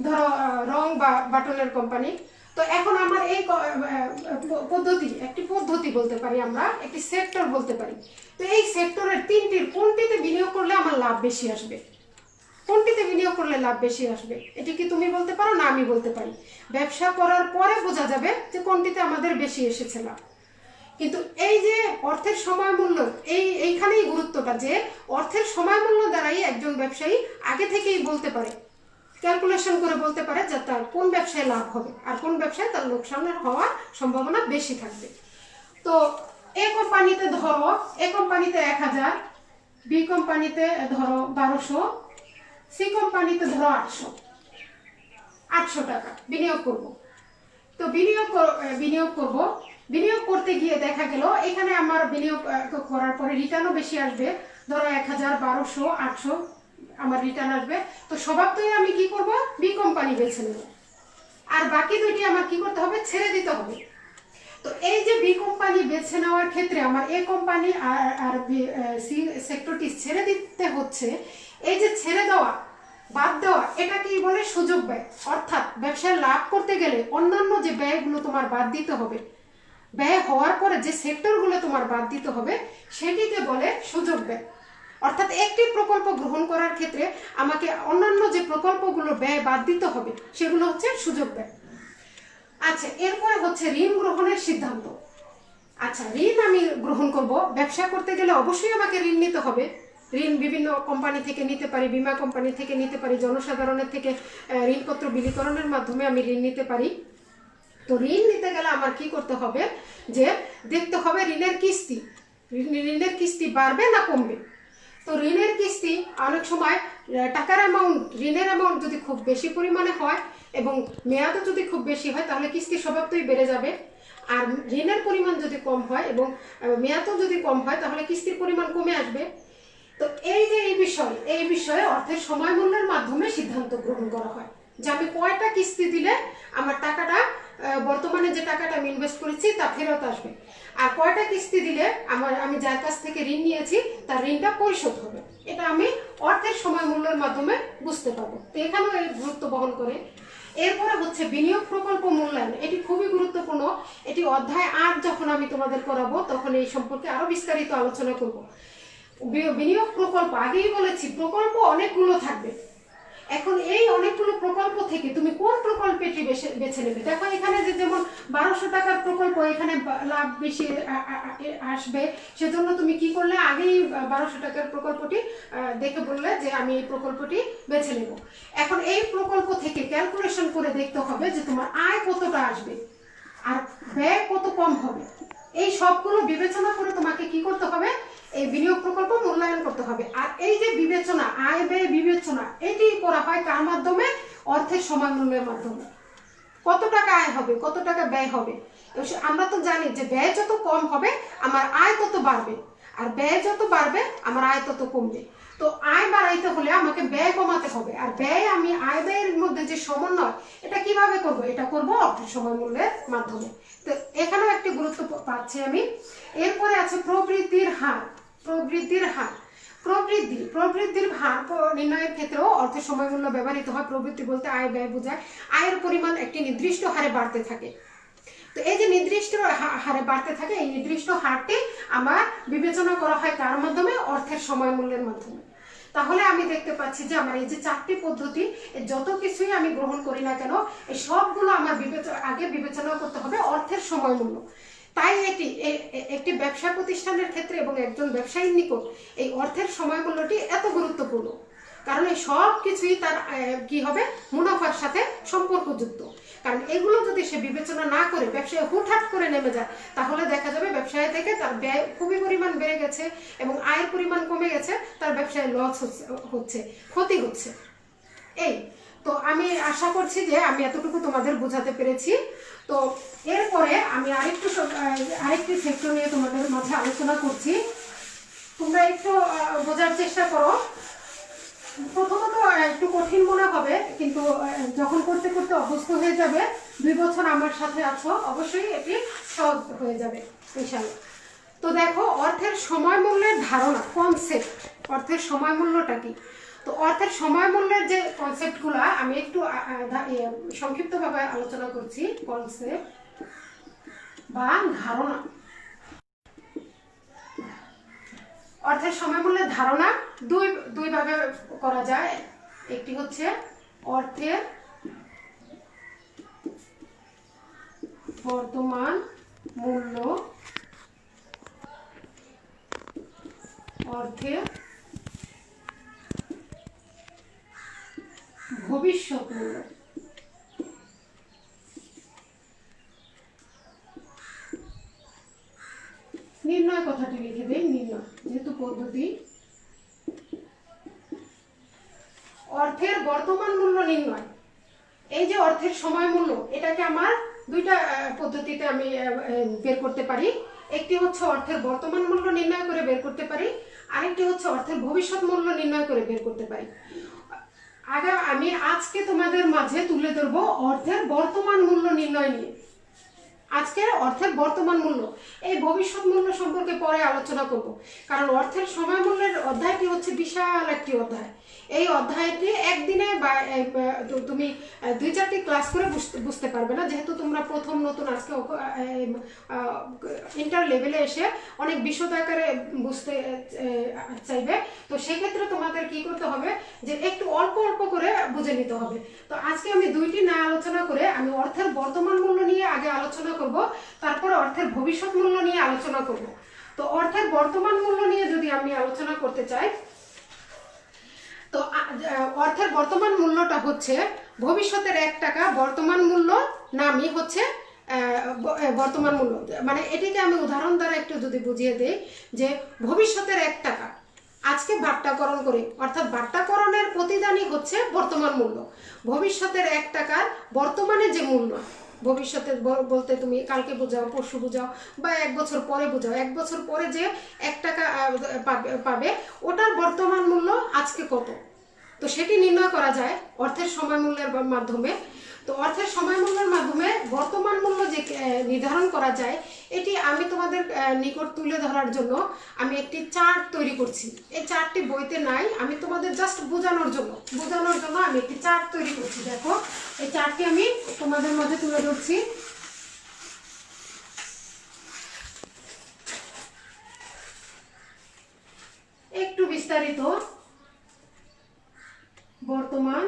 [SPEAKER 1] ধরো রং বা বাটনের কোম্পানি। তো এখন আমার এই একটি পদ্ধতি বলতে পারি, আমরা একটি সেক্টর বলতে পারি। তো এই সেক্টরের 3টির কোনটিতে বিনিয়োগ করলে আমার লাভ বেশি আসবে? এটি কি তুমি বলতে পারো? না আমি বলতে পারি। ব্যবসা করার পরে বোঝা যাবে যে কোনটিতে আমাদের বেশি এসেছে লাভ। কিন্তু এই যে অর্থের সময় মূল্য, এইখানেই গুরুত্বটা, যে অর্থের সময় মূল্য দ্বারাই একজন ব্যবসায়ী আগে থেকেই বলতে পারে, ক্যালকুলেশন করে বলতে পারে যে তার কোন ব্যবসায় লাভ হবে আর কোন ব্যবসায় তার লোকসানের হওয়ার সম্ভাবনা বেশি থাকবে। তো এ কোম্পানিতে ধরো, এ কোম্পানিতে 1000, বি কোম্পানিতে ধরো 1200, সি কোম্পানিতে ধরো 800 টাকা বিনিয়োগ করব। তো বিনিয়োগ করতে গিয়ে দেখা গেল এখানে আমার বিনিয়োগ করার পরে রিটার্নও বেশি আসবে, ধরো 1000, 1200, 800 আমার রিটার্ন আসবে। তো স্বভাবতই আমি কি করব, বি কোম্পানি বেছে নেব, আর বাকি দুইটি আমার কি করতে হবে, ছেড়ে দিতে হবে। তো এই যে বি কোম্পানি বেছে নেওয়ার ক্ষেত্রে আমার এ কোম্পানি আর সি সেক্টরটি ছেড়ে দিতে হচ্ছে। এই যে ছেড়ে দেওয়া, বাদ দেওয়া, এটাকেই বলে সুযোগ ব্যয়। অর্থাৎ ব্যবসায় লাভ করতে গেলে অন্যান্য যে ব্যয়গুলো তোমার বাদ দিতে হবে, ব্যয় হওয়ার পরে যে সেক্টরগুলো তোমার বাদ দিতে হবে, সেটিকে বলে সুযোগ ব্যয়। অর্থাৎ একটি প্রকল্প গ্রহণ করার ক্ষেত্রে আমাকে অন্যান্য যে প্রকল্পগুলো ব্যয় বাদ দিতে হবে, সেগুলো হচ্ছে সুযোগ ব্যয়। আচ্ছা, এরপরে হচ্ছে ঋণ গ্রহণের সিদ্ধান্ত। আচ্ছা, ঋণ আমি গ্রহণ করব, ব্যবসা করতে গেলে অবশ্যই আমাকে ঋণ নিতে হবে। ঋণ বিভিন্ন কোম্পানি থেকে নিতে পারি, বীমা কোম্পানি থেকে নিতে পারি, জনসাধারণের থেকে ঋণপত্র বিলিকরণের মাধ্যমে আমি ঋণ নিতে পারি। তো ঋণ নিতে গেলে আমার কি করতে হবে, যে দেখতে হবে ঋণের কিস্তি বাড়বে না কমবে। তো ঋণের কিস্তি অনেক সময় ঋণের অ্যামাউন্ট যদি খুব বেশি পরিমাণে হয় এবং মেয়াদও যদি খুব বেশি হয়, তাহলে কিস্তি স্বভাবতই বেড়ে যাবে। আর ঋণের পরিমাণ যদি কম হয় এবং মেয়াদও যদি কম হয়, তাহলে কিস্তির পরিমাণ কমে আসবে। তো এই যে এই বিষয়ে অর্থের সময় মূল্যের মাধ্যমে সিদ্ধান্ত গ্রহণ করা হয়, যে আমি কয়টা কিস্তি দিলে আমার টাকাটা, বর্তমানে যে টাকাটা আমি ইনভেস্ট করেছি তা ফেরত আসবে, আর কয়টা কিস্তি দিলে আমি যার কাছ থেকে ঋণ নিয়েছি তার ঋণটা পরিশোধ হবে। এটা আমি অর্থের সময় মূল্যের মাধ্যমে বুঝতে পারবো। তো এখানেও এর গুরুত্ব বহন করে। এরপরে হচ্ছে বিনিয়োগ প্রকল্প মূল্যায়ন। এটি খুবই গুরুত্বপূর্ণ। এটি অধ্যায় 8 যখন আমি তোমাদের করাবো, তখন এই সম্পর্কে আরো বিস্তারিত আলোচনা করব। বিনিয়োগ প্রকল্প, আগেই বলেছি প্রকল্প অনেকগুলো থাকবে। এখন এই অনেকগুলো প্রকল্প থেকে তুমি কোন প্রকল্পটি বেছে নেবে। দেখো এখানে যে যেমন 1200 টাকার প্রকল্প, এখানে লাভ বেশি আসবে, সেজন্য তুমি কি করলে, আগেই 1200 টাকার প্রকল্পটি দেখে বললে যে আমি এই প্রকল্পটি বেছে নেব। এখন এই প্রকল্প থেকে ক্যালকুলেশন করে দেখতে হবে যে তোমার আয় কতটা আসবে আর ব্যয় কত কম হবে। এই সবগুলো বিবেচনা করে তোমাকে কি করতে হবে, এই বিনিয়োগ প্রকল্প মূল্যায়ন করতে হবে। আর এই যে বিবেচনা, আয় ব্যয় বিবেচনা, এটি করা হয় কার মাধ্যমে, অর্থের সময় মূল্যের মাধ্যমে। কত টাকা আয় হবে, কত টাকা ব্যয় হবে। আমরা তো জানি যে ব্যয় যত কম হবে আমার আয় তত বাড়বে, আর ব্যয় যত বাড়বে আমার আয় তত কমবে। তো আয় বাড়াইতে হলে আমাকে ব্যয় কমাতে হবে, আর আমি আয় ব্যয়ের মধ্যে যে সমন্বয়, এটা কিভাবে করব, এটা করব অর্থের সময় মূল্যের মাধ্যমে। তো এখানেও একটি গুরুত্ব পাচ্ছি আমি। এরপরে আছে প্রবৃদ্ধির হার। প্রবৃদ্ধির হার নির্ণয়ের ক্ষেত্রেও অর্থের সময় মূল্য ব্যবহৃত হয়। প্রবৃদ্ধি বলতে আয় ব্যয় বোঝায়। আয়ের পরিমাণ একটি নির্দিষ্ট হারে বাড়তে থাকে। তো এই যে নির্দিষ্ট হারে বাড়তে থাকে, এই নির্দিষ্ট হারটি আমার বিবেচনা করা হয় কার মাধ্যমে, অর্থের সময় মূল্যের মাধ্যমে। তাহলে আমি দেখতে পাচ্ছি যে আমার এই যে 4টি পদ্ধতি, যত কিছুই আমি গ্রহণ করি না কেন, এই সবগুলো আমার আগে বিবেচনা করতে হবে অর্থের সময় মূল্য। তাই এটি একটি ব্যবসা প্রতিষ্ঠানের ক্ষেত্রে এবং একজন ব্যবসায়ীর নিকট এই অর্থের সময় মূল্যটি এত গুরুত্বপূর্ণ, কারণ এই সব কিছুই তার কি হবে, মুনাফার সাথে সম্পর্কযুক্ত। কারণ এগুলো যদি সে বিবেচনা না করে ব্যবসায় হুটহাট করে নেমে যায়, তাহলে দেখা যাবে ব্যবসায় থেকে তার ব্যয় খুবই পরিমাণ বেড়ে গেছে এবং আয়ের পরিমাণ কমে গেছে, তার ব্যবসায় লস হচ্ছে, ক্ষতি হচ্ছে। এই তো আমি আশা করছি যে আমি এতটুকু তোমাদের বোঝাতে পেরেছি। তো এরপরে আমি আরেকটি সেক্টর নিয়ে তোমাদের মাঝে আলোচনা করছি। তোমরা একটু বোঝার চেষ্টা করো। প্রথমত একটু কঠিন মনে হবে, কিন্তু যখন করতে করতে অভ্যস্ত হয়ে যাবে, 2 বছর আমার সাথে আছো, অবশ্যই এটি সহজ হয়ে যাবে ইনশাআল্লাহ। তো দেখো, অর্থের সময় মূল্যের ধারণা, কনসেপ্ট। অর্থের সময় মূল্যটা কি? তো অর্থের সময় মূল্যের যে কনসেপ্টগুলো আমি একটু সংক্ষিপ্তভাবে আলোচনা করছি। কনসেপ্ট বা ধারণা। অর্থের সময় মূল্যের ধারণা দুই ভাবে করা যায়। একটি হচ্ছে অর্থের বর্তমান মূল্য নির্ণয় কথাটি লিখে দেই, নির্ণয় যেহেতু পদ্ধতি। অর্থের বর্তমান মূল্য নির্ণয়, এই যে অর্থের সময় মূল্য, এটাকে আমার দুইটা পদ্ধতিতে আমি বের করতে পারি। একটি হচ্ছে অর্থের বর্তমান মূল্য নির্ণয় করে বের করতে পারি, আরেকটি হচ্ছে অর্থের ভবিষ্যৎ মূল্য নির্ণয় করে বের করতে পারি। আমি আজকে তোমাদের মাঝে তুলে ধরবো অর্থের বর্তমান মূল্য নির্ণয় নিয়ে। আজকে অর্থের বর্তমান মূল্য, এই ভবিষ্যৎ মূল্য সম্পর্কে পরে আলোচনা করব, কারণ অর্থের সময় মূল্যের অধ্যায়টি হচ্ছে বিশাল একটি অধ্যায়। এই অধ্যায়টি একদিনে বা তুমি 2-4টি ক্লাস করে বুঝতে পারবে না, যেহেতু তোমরা প্রথম নতুন আজকে ইন্টার লেভেলে এসে অনেক বিশদ আকারে বুঝতে চাইবে। তো সেক্ষেত্রে তোমাদের কি করতে হবে, যে একটু অল্প অল্প করে বুঝে নিতে হবে। তো আজকে আমি দুইটি না আলোচনা করে আমি অর্থের বর্তমান মূল্য নিয়ে আগে আলোচনা করব, তারপরে অর্থের ভবিষ্যৎ মূল্য নিয়ে আলোচনা করব। তো অর্থের বর্তমান মূল্য নিয়ে যদি আমি আলোচনা করতে চাই, তো অর্থের বর্তমান মূল্যটা হচ্ছে ভবিষ্যতের 1 টাকা বর্তমান মূল্য নামই হচ্ছে বর্তমান মূল্য। মানে এটিকে আমি উদাহরণ দ্বারা একটু যদি বুঝিয়ে দেই, যে ভবিষ্যতের 1 টাকা আজকে বাট্টাকরণ করে, অর্থাৎ বাট্টাকরণের প্রতিদানই হচ্ছে বর্তমান মূল্য। ভবিষ্যতের 1 টাকার বর্তমানে যে মূল্য, ভবিষ্যতে বলতে তুমি কালকে বোঝাও, পরশু বোঝাও, বা 1 বছর পরে বোঝাও, 1 বছর পরে যে 1 টাকা পাবে ওটার বর্তমান মূল্য আজকে কত, তো সেটি নির্ণয় করা যায় অর্থের সময় মূল্যের মাধ্যমে। তো অর্থের সময় মূল্যের মাধ্যমে বর্তমান মূল্য যে নির্ধারণ করা যায়, এটি আমি তোমাদের নিকট তুলে ধরার জন্য আমি একটি চার্ট তৈরি করছি। এই চার্টটি বইতে নাই, আমি তোমাদের জাস্ট বোঝানোর জন্য আমি একটি চার্ট তৈরি করছি। দেখো, এই চার্টটি আমি তোমাদের মধ্যে তুলে ধরছি। একটু বিস্তারিত বর্তমান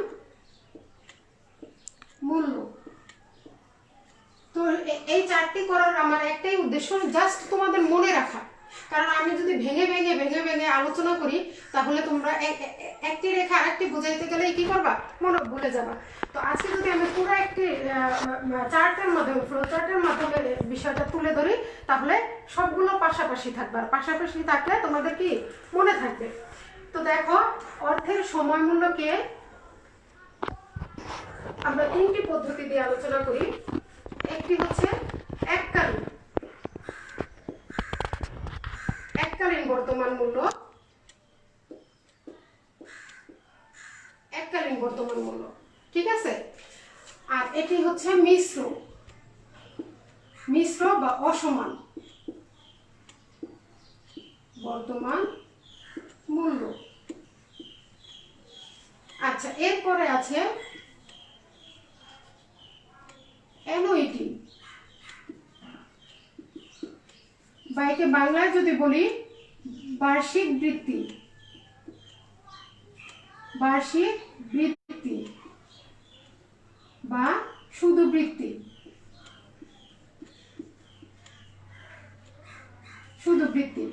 [SPEAKER 1] মূল্য। তো এই চার্টটি করার আমার একটাই উদ্দেশ্য, জাস্ট তোমাদের মনে রাখা। কারণ আমি যদি ভেঙে ভেঙে ভেঙে ভেঙে আলোচনা করি, তাহলে তোমরা একটি রেখা আরেকটি বোঝাইতে গেলে কি করবা, মনে ভুলে যাবা। তো আজকে যদি আমি পুরো একটি চার্টের মাধ্যমে, ফ্লো চার্টের মাধ্যমে বিষয়টা তুলে ধরি, তাহলে সবগুলো পাশাপাশি থাকবে, আর পাশাপাশি থাকলে তোমাদের কি মনে থাকবে। তো দেখো, অর্থের সময় মূল্যকে আমরা 3টি পদ্ধতি দিয়ে আলোচনা করি। একটি হচ্ছে এককালীন বর্তমান মূল্য, এককালীন বর্তমান মূল্য, ঠিক আছে। আর এটি হচ্ছে মিশ্র বা অসমান বর্তমান মূল্য। আচ্ছা, এরপরে আছে অ্যানুইটি, বা একে বাংলায় যদি বলি বার্ষিক বৃত্তি, বার্ষিক বৃত্তি বা শুধু বৃত্তি, শুধু বৃত্তি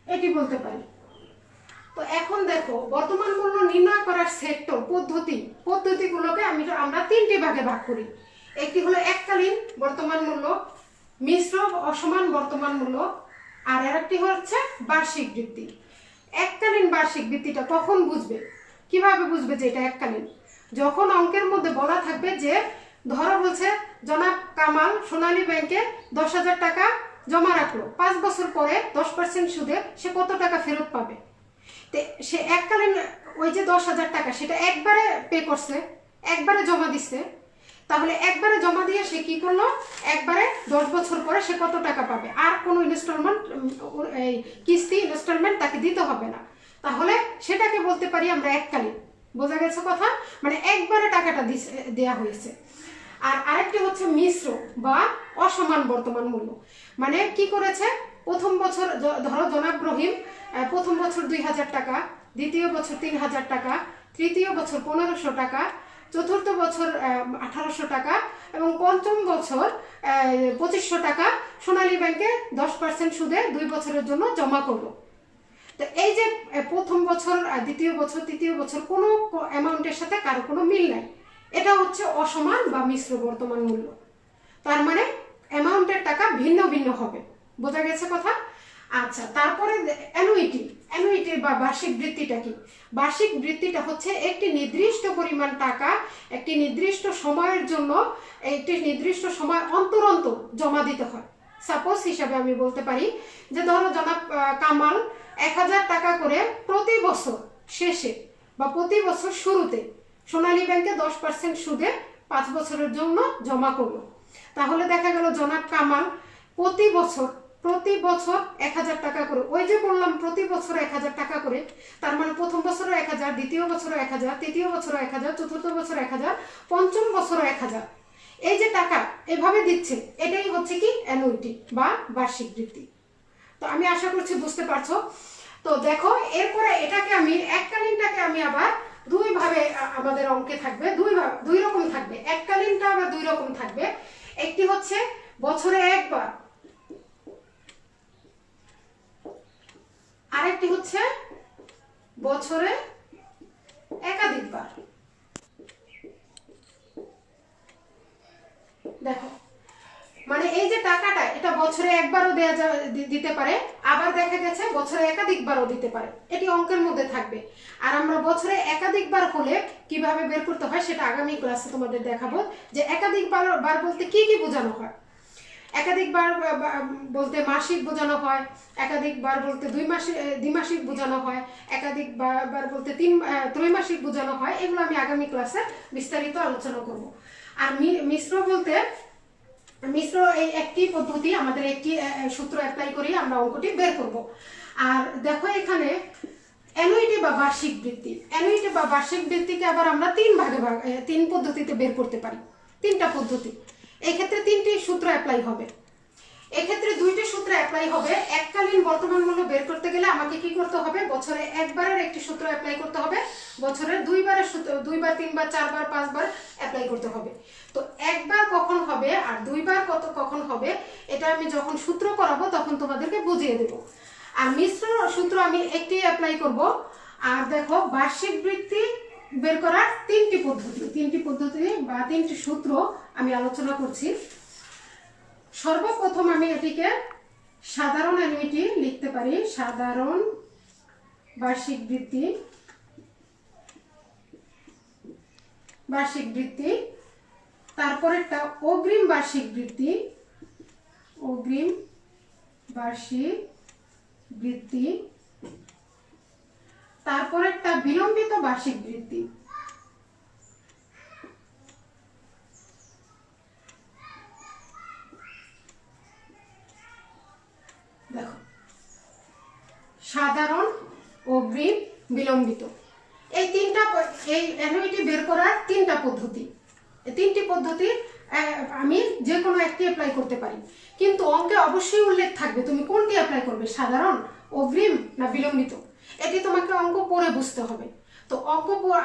[SPEAKER 1] এটি বলতে পারি। তো এখন দেখো, বর্তমান মূল্য নির্ণয় করার সেক্টর পদ্ধতিগুলোকে আমরা 3টি ভাগে ভাগ করি। একটি হলো এককালীন বর্তমান মূল্য, মিশ্র অসমান বর্তমান মূল্য, আর আরেকটি হচ্ছে বার্ষিক বৃত্তি। এককালীন বার্ষিক বৃত্তিটা কখন বুঝবে, কিভাবে বুঝবে যে এটা এককালীন? যখন অঙ্কের মধ্যে বলা থাকবে যে, ধরো বলছে জনাব কামাল সোনালী ব্যাংকে 10,000 টাকা জমা রাখলো, 5 বছর পরে 10% সুদে সে কত টাকা ফেরত পাবে। সে এককালীন ওই যে 10,000 টাকা সেটা একবারে পে করছে, একবারে জমা দিচ্ছে। তাহলে একবারে জমা দিয়ে সে কি করলো, একবারে 10 বছর পরে সে কত টাকা পাবে, আর কোনো ইনস্টলমেন্ট, এই কিস্তি ইনস্টলমেন্ট তাকে দিতে হবে না। তাহলে সেটাকে বলতে পারি আমরা এককালীন। বোঝা গেছে কথা? মানে একবারে টাকাটা দেয়া হয়েছে। আর আরেকটি হচ্ছে মিশ্র বা অসমান বর্তমান মূল্য। মানে কি করেছে, প্রথম বছর ধরো জনাব রহিম প্রথম বছর 2,000 টাকা, দ্বিতীয় বছর 3,000 টাকা, তৃতীয় বছর 1,500 টাকা, চতুর্থ বছর 1,800 টাকা এবং পঞ্চম বছর 2,500 টাকা সোনালী ব্যাংকে 10% সুদে 2 বছরের জন্য জমা করলো। তো এই যে প্রথম বছর, দ্বিতীয় বছর, তৃতীয় বছর কোনো অ্যামাউন্টের সাথে কারো কোনো মিল নাই, এটা হচ্ছে অসমান বা মিশ্র বর্তমান মূল্য। তার মানে অ্যামাউন্টের টাকা ভিন্ন ভিন্ন হবে। বোঝা গেছে কথা? আচ্ছা, তারপরে অ্যানুইটি। অ্যানুইটি বা বার্ষিক বৃত্তিটা কি? বার্ষিক বৃত্তিটা হচ্ছে একটি নির্দিষ্ট পরিমাণ টাকা একটি নির্দিষ্ট সময়ের জন্য একটি নির্দিষ্ট সময় অন্তর অন্তর জমা দিতে হয়। সাপোজ হিসাবে আমি বলতে পারি যে ধরো জনাব কামাল 1000 টাকা করে প্রতি বছর শেষে বা প্রতি বছর শুরুতে সোনালী ব্যাংকে 10% সুদে 5 বছরের জন্য জমা করলো। তাহলে দেখা গেল জনাব কামাল প্রতি বছর 1000 টাকা করে, ওই যে বললাম প্রতি বছর 1000 টাকা করে, তার মানে প্রথম বছরে 1000, দ্বিতীয় বছরে 1000, তৃতীয় বছরে 1000, চতুর্থ বছরে 1000, পঞ্চম বছরে 1000, এই যে টাকা এভাবে দিচ্ছে, এটাই হচ্ছে কি অ্যানুইটি বা বার্ষিক বৃত্তি। তো আমি আশা করছি বুঝতে পারছো। তো দেখো, এরপরে এটাকে আমি এককালীনটাকে আমি আবার দুই ভাবে আমাদের অঙ্কে থাকবে, দুই রকম থাকবে। এককালীনটা আবার দুই রকম থাকবে। একটি হচ্ছে বছরে একবার, আরেকটি হচ্ছে বছরে একাধিকবার। দেখো, মানে এই যে টাকাটা, এটা বছরে একবারও দিতে পারে, আবার দেখা গেছে বছরে একাধিকবারও দিতে পারে। এটি অঙ্কের মধ্যে থাকবে। আর আমরা বছরে একাধিকবার হলে কিভাবে বের করতে হয় সেটা আগামী ক্লাসে তোমাদের দেখাবো, যে একাধিকবার বলতে কি কি বোঝানো হয়। একাধিকবার বলতে মাসিক বোঝানো হয়, একাধিকবার বলতে দ্বিমাসিক বোঝানো হয়, একাধিকবার বলতে ত্রৈমাসিক বোঝানো হয়। এগুলো আমি আগামী ক্লাসে বিস্তারিত আলোচনা করব। আর মিশ্র এই একটি পদ্ধতি, আমাদের একটি সূত্র অ্যাপ্লাই করি আমরা অঙ্কটি বের করব। আর দেখো এখানে অ্যানুইটি বা বার্ষিক বৃত্তি, অ্যানুইটি বা বার্ষিক বৃত্তিকে আবার আমরা তিন পদ্ধতিতে বের করতে পারি। তিনটা পদ্ধতি, এই ক্ষেত্রে তিনটি সূত্র অ্যাপ্লাই হবে। এক্ষেত্রে দুইটি সূত্র অ্যাপ্লাই হবে। এককালীন বর্তমান মূল্য বের করতে গেলে আমাকে কি করতে হবে? বছরে একবারের একটি সূত্র অ্যাপ্লাই করতে হবে, বছরের দুইবার, 3বার, 4বার, 5বার অ্যাপ্লাই করতে হবে। তো একবার কখন হবে আর দুইবার কখন হবে, এটা আমি যখন সূত্র করাবো তখন তোমাদেরকে বুঝিয়ে দেব। আর মিশ্র সূত্র আমি একটি অ্যাপ্লাই করব। আর দেখো, বার্ষিক বৃত্তি বের করার তিনটি পদ্ধতি বা তিনটি সূত্র আমি আলোচনা করছি। সর্বপ্রথম আমি এটিকে সাধারণ অ্যানুইটি লিখতে পারি, সাধারণ বার্ষিক বৃত্তি। তারপরেরটা অগ্রিম বার্ষিক বৃত্তি। তারপরেরটা বিলম্বিত বার্ষিক বৃত্তি। দেখো, সাধারণ, অগ্রিম, বিলম্বিত, এই অ্যানুইটি বের করার তিনটা পদ্ধতি। এই তিনটি পদ্ধতি আমি যে কোনো একটি অ্যাপ্লাই করতে পারি, কিন্তু অঙ্কে অবশ্যই উল্লেখ থাকবে তুমি কোনটি অ্যাপ্লাই করবে, সাধারণ, অগ্রিম না বিলম্বিত। এটি তোমাকে অঙ্ক পড়ে বুঝতে হবে। তো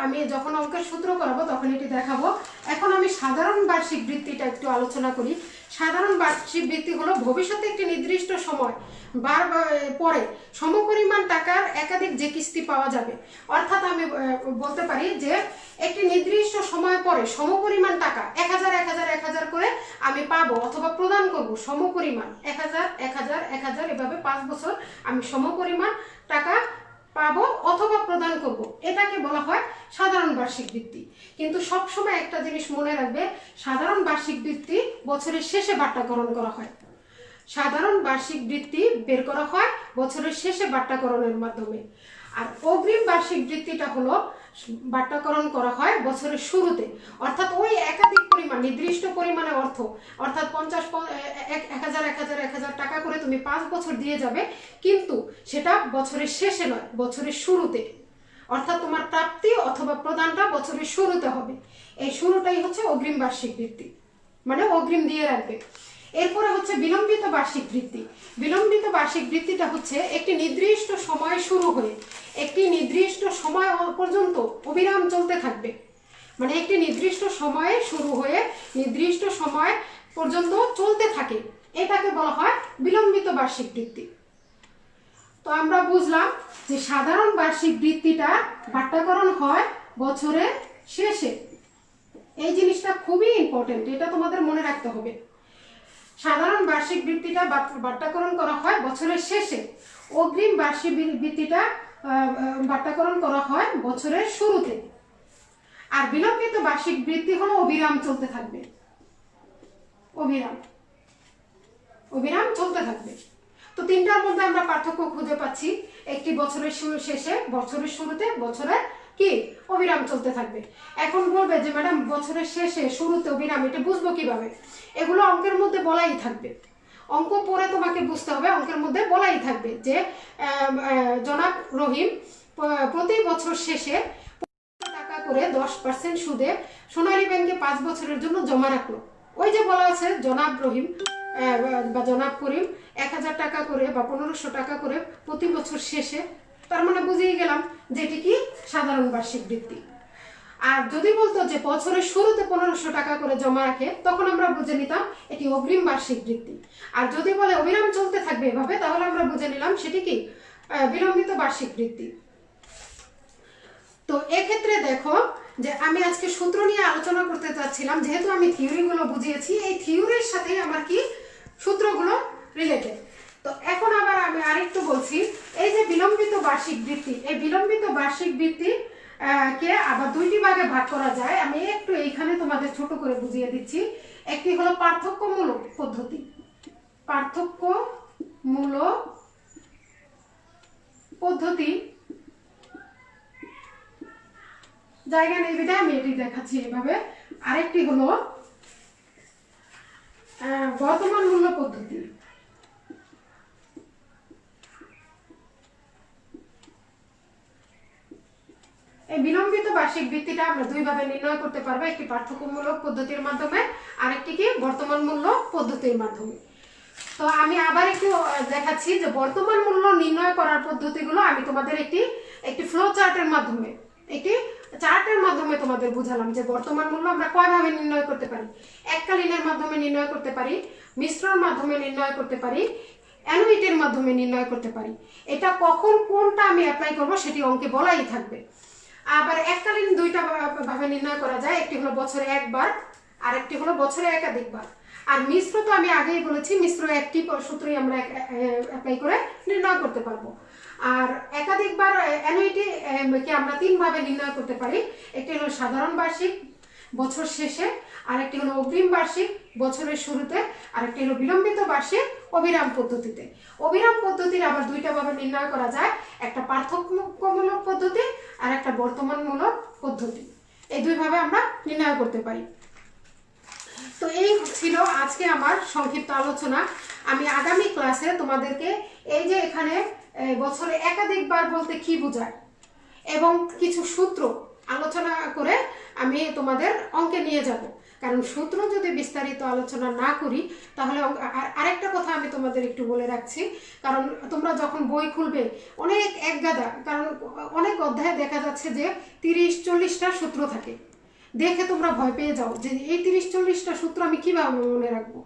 [SPEAKER 1] আমি যখন অঙ্কের সূত্র করাবো তখন এটি দেখাবো। এখন আমি সাধারণ বার্ষিক বৃত্তিটা একটু আলোচনা করি। সাধারণ বার্ষিক বৃত্তি হলো ভবিষ্যতে একটি নির্দিষ্ট সময় পরে সমপরিমাণ টাকার একাধিক যে কিস্তি পাওয়া যাবে। অর্থাৎ আমি বলতে পারি যে একটি নির্দিষ্ট সময় পরে সমপরিমাণ টাকা 1000 করে আমি পাবো অথবা প্রদান করব। সমপরিমাণ 1000 এভাবে 5 বছর আমি সমপরিমাণ টাকা পাবো অথবা প্রদান করব, এটাকে বলা হয় সাধারণ বার্ষিক বৃত্তি। কিন্তু সব সময় একটা জিনিস মনে রাখবে, সাধারণ বার্ষিক বৃত্তি বছরের শেষে বাট্যাকরণ করা হয়। সাধারণ বার্ষিক বৃত্তি বের করা হয় বছরের শেষে বাট্যাকরণের মাধ্যমে। আর অগ্রিম বার্ষিক বৃত্তিটা হলো বাট্যাকরণ করা হয় বছরের শুরুতে। অর্থাৎ ওই একাধিক পরিমাণ, নির্দিষ্ট পরিমাণে অর্থ, অর্থাৎ 1000 টাকা করে তুমি 5 বছর দিয়ে যাবে, কিন্তু সেটা বছরের শেষে নয়, বছরের শুরুতে। অর্থাৎ তোমার প্রাপ্তি অথবা প্রদানটা বছরের শুরুতে হবে। এই শুরুটাই হচ্ছে অগ্রিম বার্ষিক বৃত্তি, মানে অগ্রিম দিয়ে রাখবে। এরপরে হচ্ছে বিলম্বিত বার্ষিক বৃত্তি। বিলম্বিত বার্ষিক বৃত্তিটা হচ্ছে একটি নির্দিষ্ট সময় শুরু হয়ে একটি নির্দিষ্ট সময় পর্যন্ত অবিরাম চলতে থাকবে। মানে একটি নির্দিষ্ট সময়ে শুরু হয়ে নির্দিষ্ট সময় পর্যন্ত চলতে থাকে, এটাকে বলা হয় বিলম্বিত বার্ষিক বৃত্তি। তো আমরা বুঝলাম যে সাধারণ বার্ষিক বৃত্তিটা বাট্যাকরণ হয় বছরের শেষে। এই জিনিসটা খুবই ইম্পর্টেন্ট, এটা তোমাদের মনে রাখতে হবে। সাধারণ বার্ষিক বৃত্তিটা বাট্যাকরণ করা হয় বছরের শেষে, অগ্রিম বার্ষিক বৃত্তিটা বাট্যাকরণ করা হয় বছরের শুরুতে। আর বিলম্বিত বার্ষিক বৃত্তি হলো অবিরাম চলতে থাকবে, অবিরাম চলতে থাকবে। তো তিনটার মধ্যে আমরা পার্থক্য খুঁজে পাচ্ছি, একটি বছরের শেষে, বছরের শুরুতে, বছরের কি অবিরাম চলতে থাকবে। এখন বলবে যে ম্যাডাম বছরের শেষে শুরুতে অবিরাম, এটা বুঝবো কিভাবে? এগুলো অঙ্কের মধ্যে বলাই থাকবে, অঙ্ক পড়ে তোমাকে বুঝতে হবে, অঙ্কের মধ্যে বলাই থাকবে যে জনাব রহিম প্রতি বছর শেষে টাকা করে 10% সুদে সোনালী ব্যাংকে 5 বছরের জন্য জমা রাখলো। ওই যে বলা আছে জনাব রহিম বা জনাব করিম 1000 টাকা করে বা 1500 টাকা করে প্রতি বছর শেষে, তার মানে বুঝিয়ে গেলাম যে এটি কি সাধারণ বার্ষিক বৃত্তি। আর যদি বলতো যে বছরের শুরুতে 1500 টাকা করে জমা রাখে, তখন আমরা বুঝে নিতাম এটি অগ্রিম বার্ষিক বৃত্তি। আর যদি বলে অবিরাম চলতে থাকবে এভাবে, তাহলে আমরা বুঝে নিলাম সেটি কি বিলম্বিত বার্ষিক বৃত্তি। তো এক্ষেত্রে দেখো যে আমি আজকে সূত্র নিয়ে আলোচনা করতে চাচ্ছিলাম, যেহেতু আমি থিওরিগুলো বুঝিয়েছি, এই থিওরির সাথে আমার কি সূত্রগুলো রিলেটেড। তো এখন আবার আমি আরেকটু বলছি, এই যে বিলম্বিত বার্ষিক বৃত্তি, এই বিলম্বিত বার্ষিক বৃত্তি কে আবার দুইটি ভাগে ভাগ করা যায়। আমি একটু এইখানে তোমাদের ছোট করে বুঝিয়ে দিচ্ছি। একটি হলো পার্থক্যমূলক পদ্ধতি, পার্থক্যমূলক পদ্ধতি, জায়গা নেই বিধা আমি এটি দেখাচ্ছি এভাবে। আরেকটি হলো বর্তমান মূল্য পদ্ধতি। এই বিলম্বিত বার্ষিক বৃত্তিটা আমরা দুইভাবে নির্ণয় করতে পারবো, একটি পার্থক্যমূলক পদ্ধতির মাধ্যমে, আরেকটি কি বর্তমান মূল্য পদ্ধতির মাধ্যমে। তো আমি আবার একটু দেখাচ্ছি যে বর্তমান মূল্য নির্ণয় করার পদ্ধতিগুলো আমি তোমাদের একটি ফ্লো চার্টের মাধ্যমে, একটি চার্টের মাধ্যমে তোমাদের বুঝালাম যে বর্তমান মূল্য আমরা কয়ভাবে নির্ণয় করতে পারি। এককালীনের মাধ্যমে নির্ণয় করতে পারি, মিশ্রর মাধ্যমে নির্ণয় করতে পারি, অ্যানুইটির মাধ্যমে নির্ণয় করতে পারি। এটা কখন কোনটা আমি অ্যাপ্লাই করব সেটি অঙ্কে বলাই থাকবে। আবার এককালীন দুইটা ভাবে নির্ণয় করা যায়, একটি হলো বছরে একবার, আর একটি হলো বছরে একাধিকবার। আর মিশ্র তো আমি আগেই বলেছি, মিশ্র একটি সূত্রই আমরা অ্যাপ্লাই করে নির্ণয় করতে পারবো। আর একাধিকবার অ্যানুইটি কে আমরা তিন ভাবে নির্ণয় করতে পারি, একটি হলো সাধারণ বার্ষিক বছর শেষে, আরেকটি হলো অগ্রিম বার্ষিক বছরের শুরুতে, আরেকটি হলো বিলম্বিত বার্ষিক অবিরাম পদ্ধতিতে। অবিরাম পদ্ধতির আবার দুইটা ভাবে নির্ণয় করা যায়, একটা পার্থক্যমূলক পদ্ধতি আর একটা বর্তমানমূলক পদ্ধতি। এই দুইভাবে আমরা নির্ণয় করতে পারি। তো এই ছিল আজকে আমার সংক্ষিপ্ত আলোচনা। আমি আগামী ক্লাসে তোমাদেরকে এই যে এখানে বছরে একাধিকবার বলতে কি বোঝায় এবং কিছু সূত্র আলোচনা করে আমি তোমাদের অঙ্কে নিয়ে যাব। কারণ সূত্র যদি বিস্তারিত আলোচনা না করি তাহলে আরেকটা কথা আমি তোমাদের একটু বলে রাখছি, কারণ তোমরা যখন বই খুলবে অনেক একগাদা, কারণ অনেক অধ্যায়ে দেখা যাচ্ছে যে 30-40টা সূত্র থাকে, দেখে তোমরা ভয় পেয়ে যাও যে এই 30-40টা সূত্র আমি কিভাবে মনে রাখবো।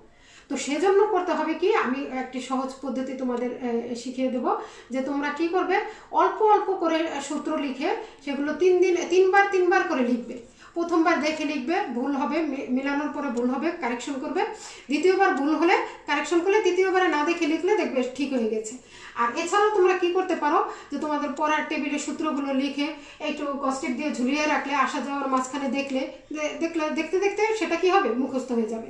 [SPEAKER 1] তো সেজন্য করতে হবে কি, আমি একটি সহজ পদ্ধতি তোমাদের শিখিয়ে দেব, যে তোমরা কি করবে, অল্প অল্প করে সূত্র লিখে সেগুলো তিনবার করে লিখবে। প্রথমবার দেখে লিখবে, ভুল হবে, মেলানোর পরে ভুল হবে, কারেকশন করবে। দ্বিতীয়বার ভুল হলে কারেকশন করলে, তৃতীয়বারে না দেখে লিখলে দেখবে ঠিক হয়ে গেছে। আর এছাড়াও তোমরা কি করতে পারো, যে তোমাদের পড়ার টেবিলে সূত্রগুলো লিখে একটু কস্টিপ দিয়ে ঝুলিয়ে রাখলে, আসা যাওয়ার মাঝখানে দেখতে দেখতে সেটা কি হবে, মুখস্থ হয়ে যাবে।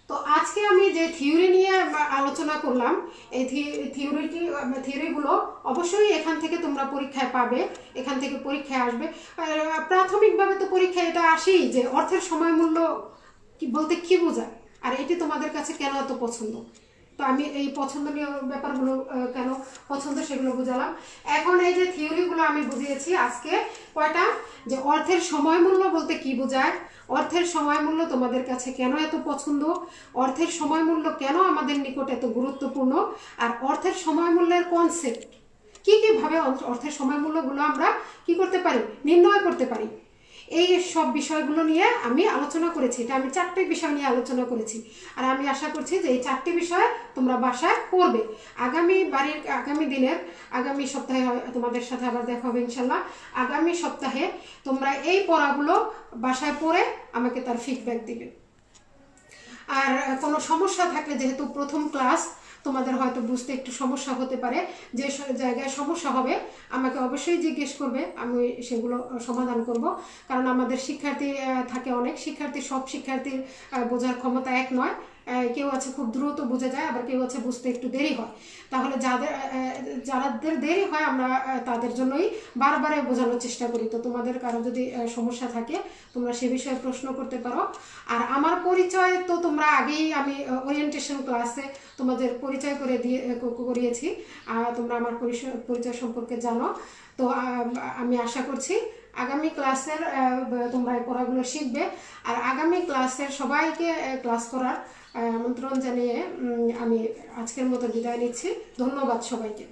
[SPEAKER 1] তো আজকে আমি যে থিওরি নিয়ে আলোচনা করলাম, এই থিওরিগুলো অবশ্যই এখান থেকে তোমরা পরীক্ষায় পাবে, এখান থেকে পরীক্ষায় আসবে। প্রাথমিকভাবে তো পরীক্ষায় এটা আসেই যে অর্থের সময় মূল্য কি বলতে কি বোঝায়, আর এটি তোমাদের কাছে কেন এত পছন্দ। তো আমি এই পছন্দনীয় ব্যাপারগুলো কেন পছন্দ সেগুলো বুঝালাম। এখন এই যে থিওরিগুলো আমি বুঝিয়েছি আজকে কয়টা, যে অর্থের সময় মূল্য বলতে কি বোঝায়, অর্থের সময় মূল্য তোমাদের কাছে কেন এত পছন্দ, অর্থের সময় মূল্য কেন আমাদের নিকট এত গুরুত্বপূর্ণ, আর অর্থের সময় মূল্যের কনসেপ্ট কীভাবে অর্থের সময় মূল্যগুলো আমরা কি করতে পারি, নির্ণয় করতে পারি। এই সব বিষয়গুলো নিয়ে আমি আলোচনা করেছি। এটা আমি 4টি বিষয় নিয়ে আলোচনা করেছি, আর আমি আশা করছি যে এই 4টি বিষয় তোমরা বাসায় পড়বে। আগামী সপ্তাহে তোমাদের সাথে আবার দেখা হবে ইনশাল্লাহ। আগামী সপ্তাহে তোমরা এই পড়াগুলো বাসায় পড়ে আমাকে তার ফিডব্যাক দিবে। আর কোনো সমস্যা থাকলে, যেহেতু প্রথম ক্লাস, তোমাদের হয়তো বুঝতে একটু সমস্যা হতে পারে, যে জায়গায় সমস্যা হবে আমাকে অবশ্যই জিজ্ঞেস করবে, আমি সেগুলো সমাধান করব। কারণ আমাদের শিক্ষার্থী থাকে অনেক শিক্ষার্থী, সব শিক্ষার্থীর বোঝার ক্ষমতা এক নয়। কেউ আছে খুব দ্রুত বুঝে যায়, আবার কেউ আছে বুঝতে একটু দেরি হয়। তাহলে যাদের দেরি হয় আমরা তাদের জন্যই বারবার বোঝানোর চেষ্টা করি। তো তোমাদের কারো যদি সমস্যা থাকে তোমরা সে বিষয়ে প্রশ্ন করতে পারো। আর আমার পরিচয় তো তোমরা আগেই, আমি ওরিয়েন্টেশন ক্লাসে তোমাদের পরিচয় করিয়েছি। তোমরা আমার পরিচয় সম্পর্কে জানো। তো আমি আশা করছি আগামী ক্লাসের তোমরা এই পড়াগুলো শিখবে। আর আগামী ক্লাসের সবাইকে ক্লাস করার আমন্ত্রণ জানিয়ে আমি আজকের মতো বিদায় নিচ্ছি। ধন্যবাদ সবাইকে।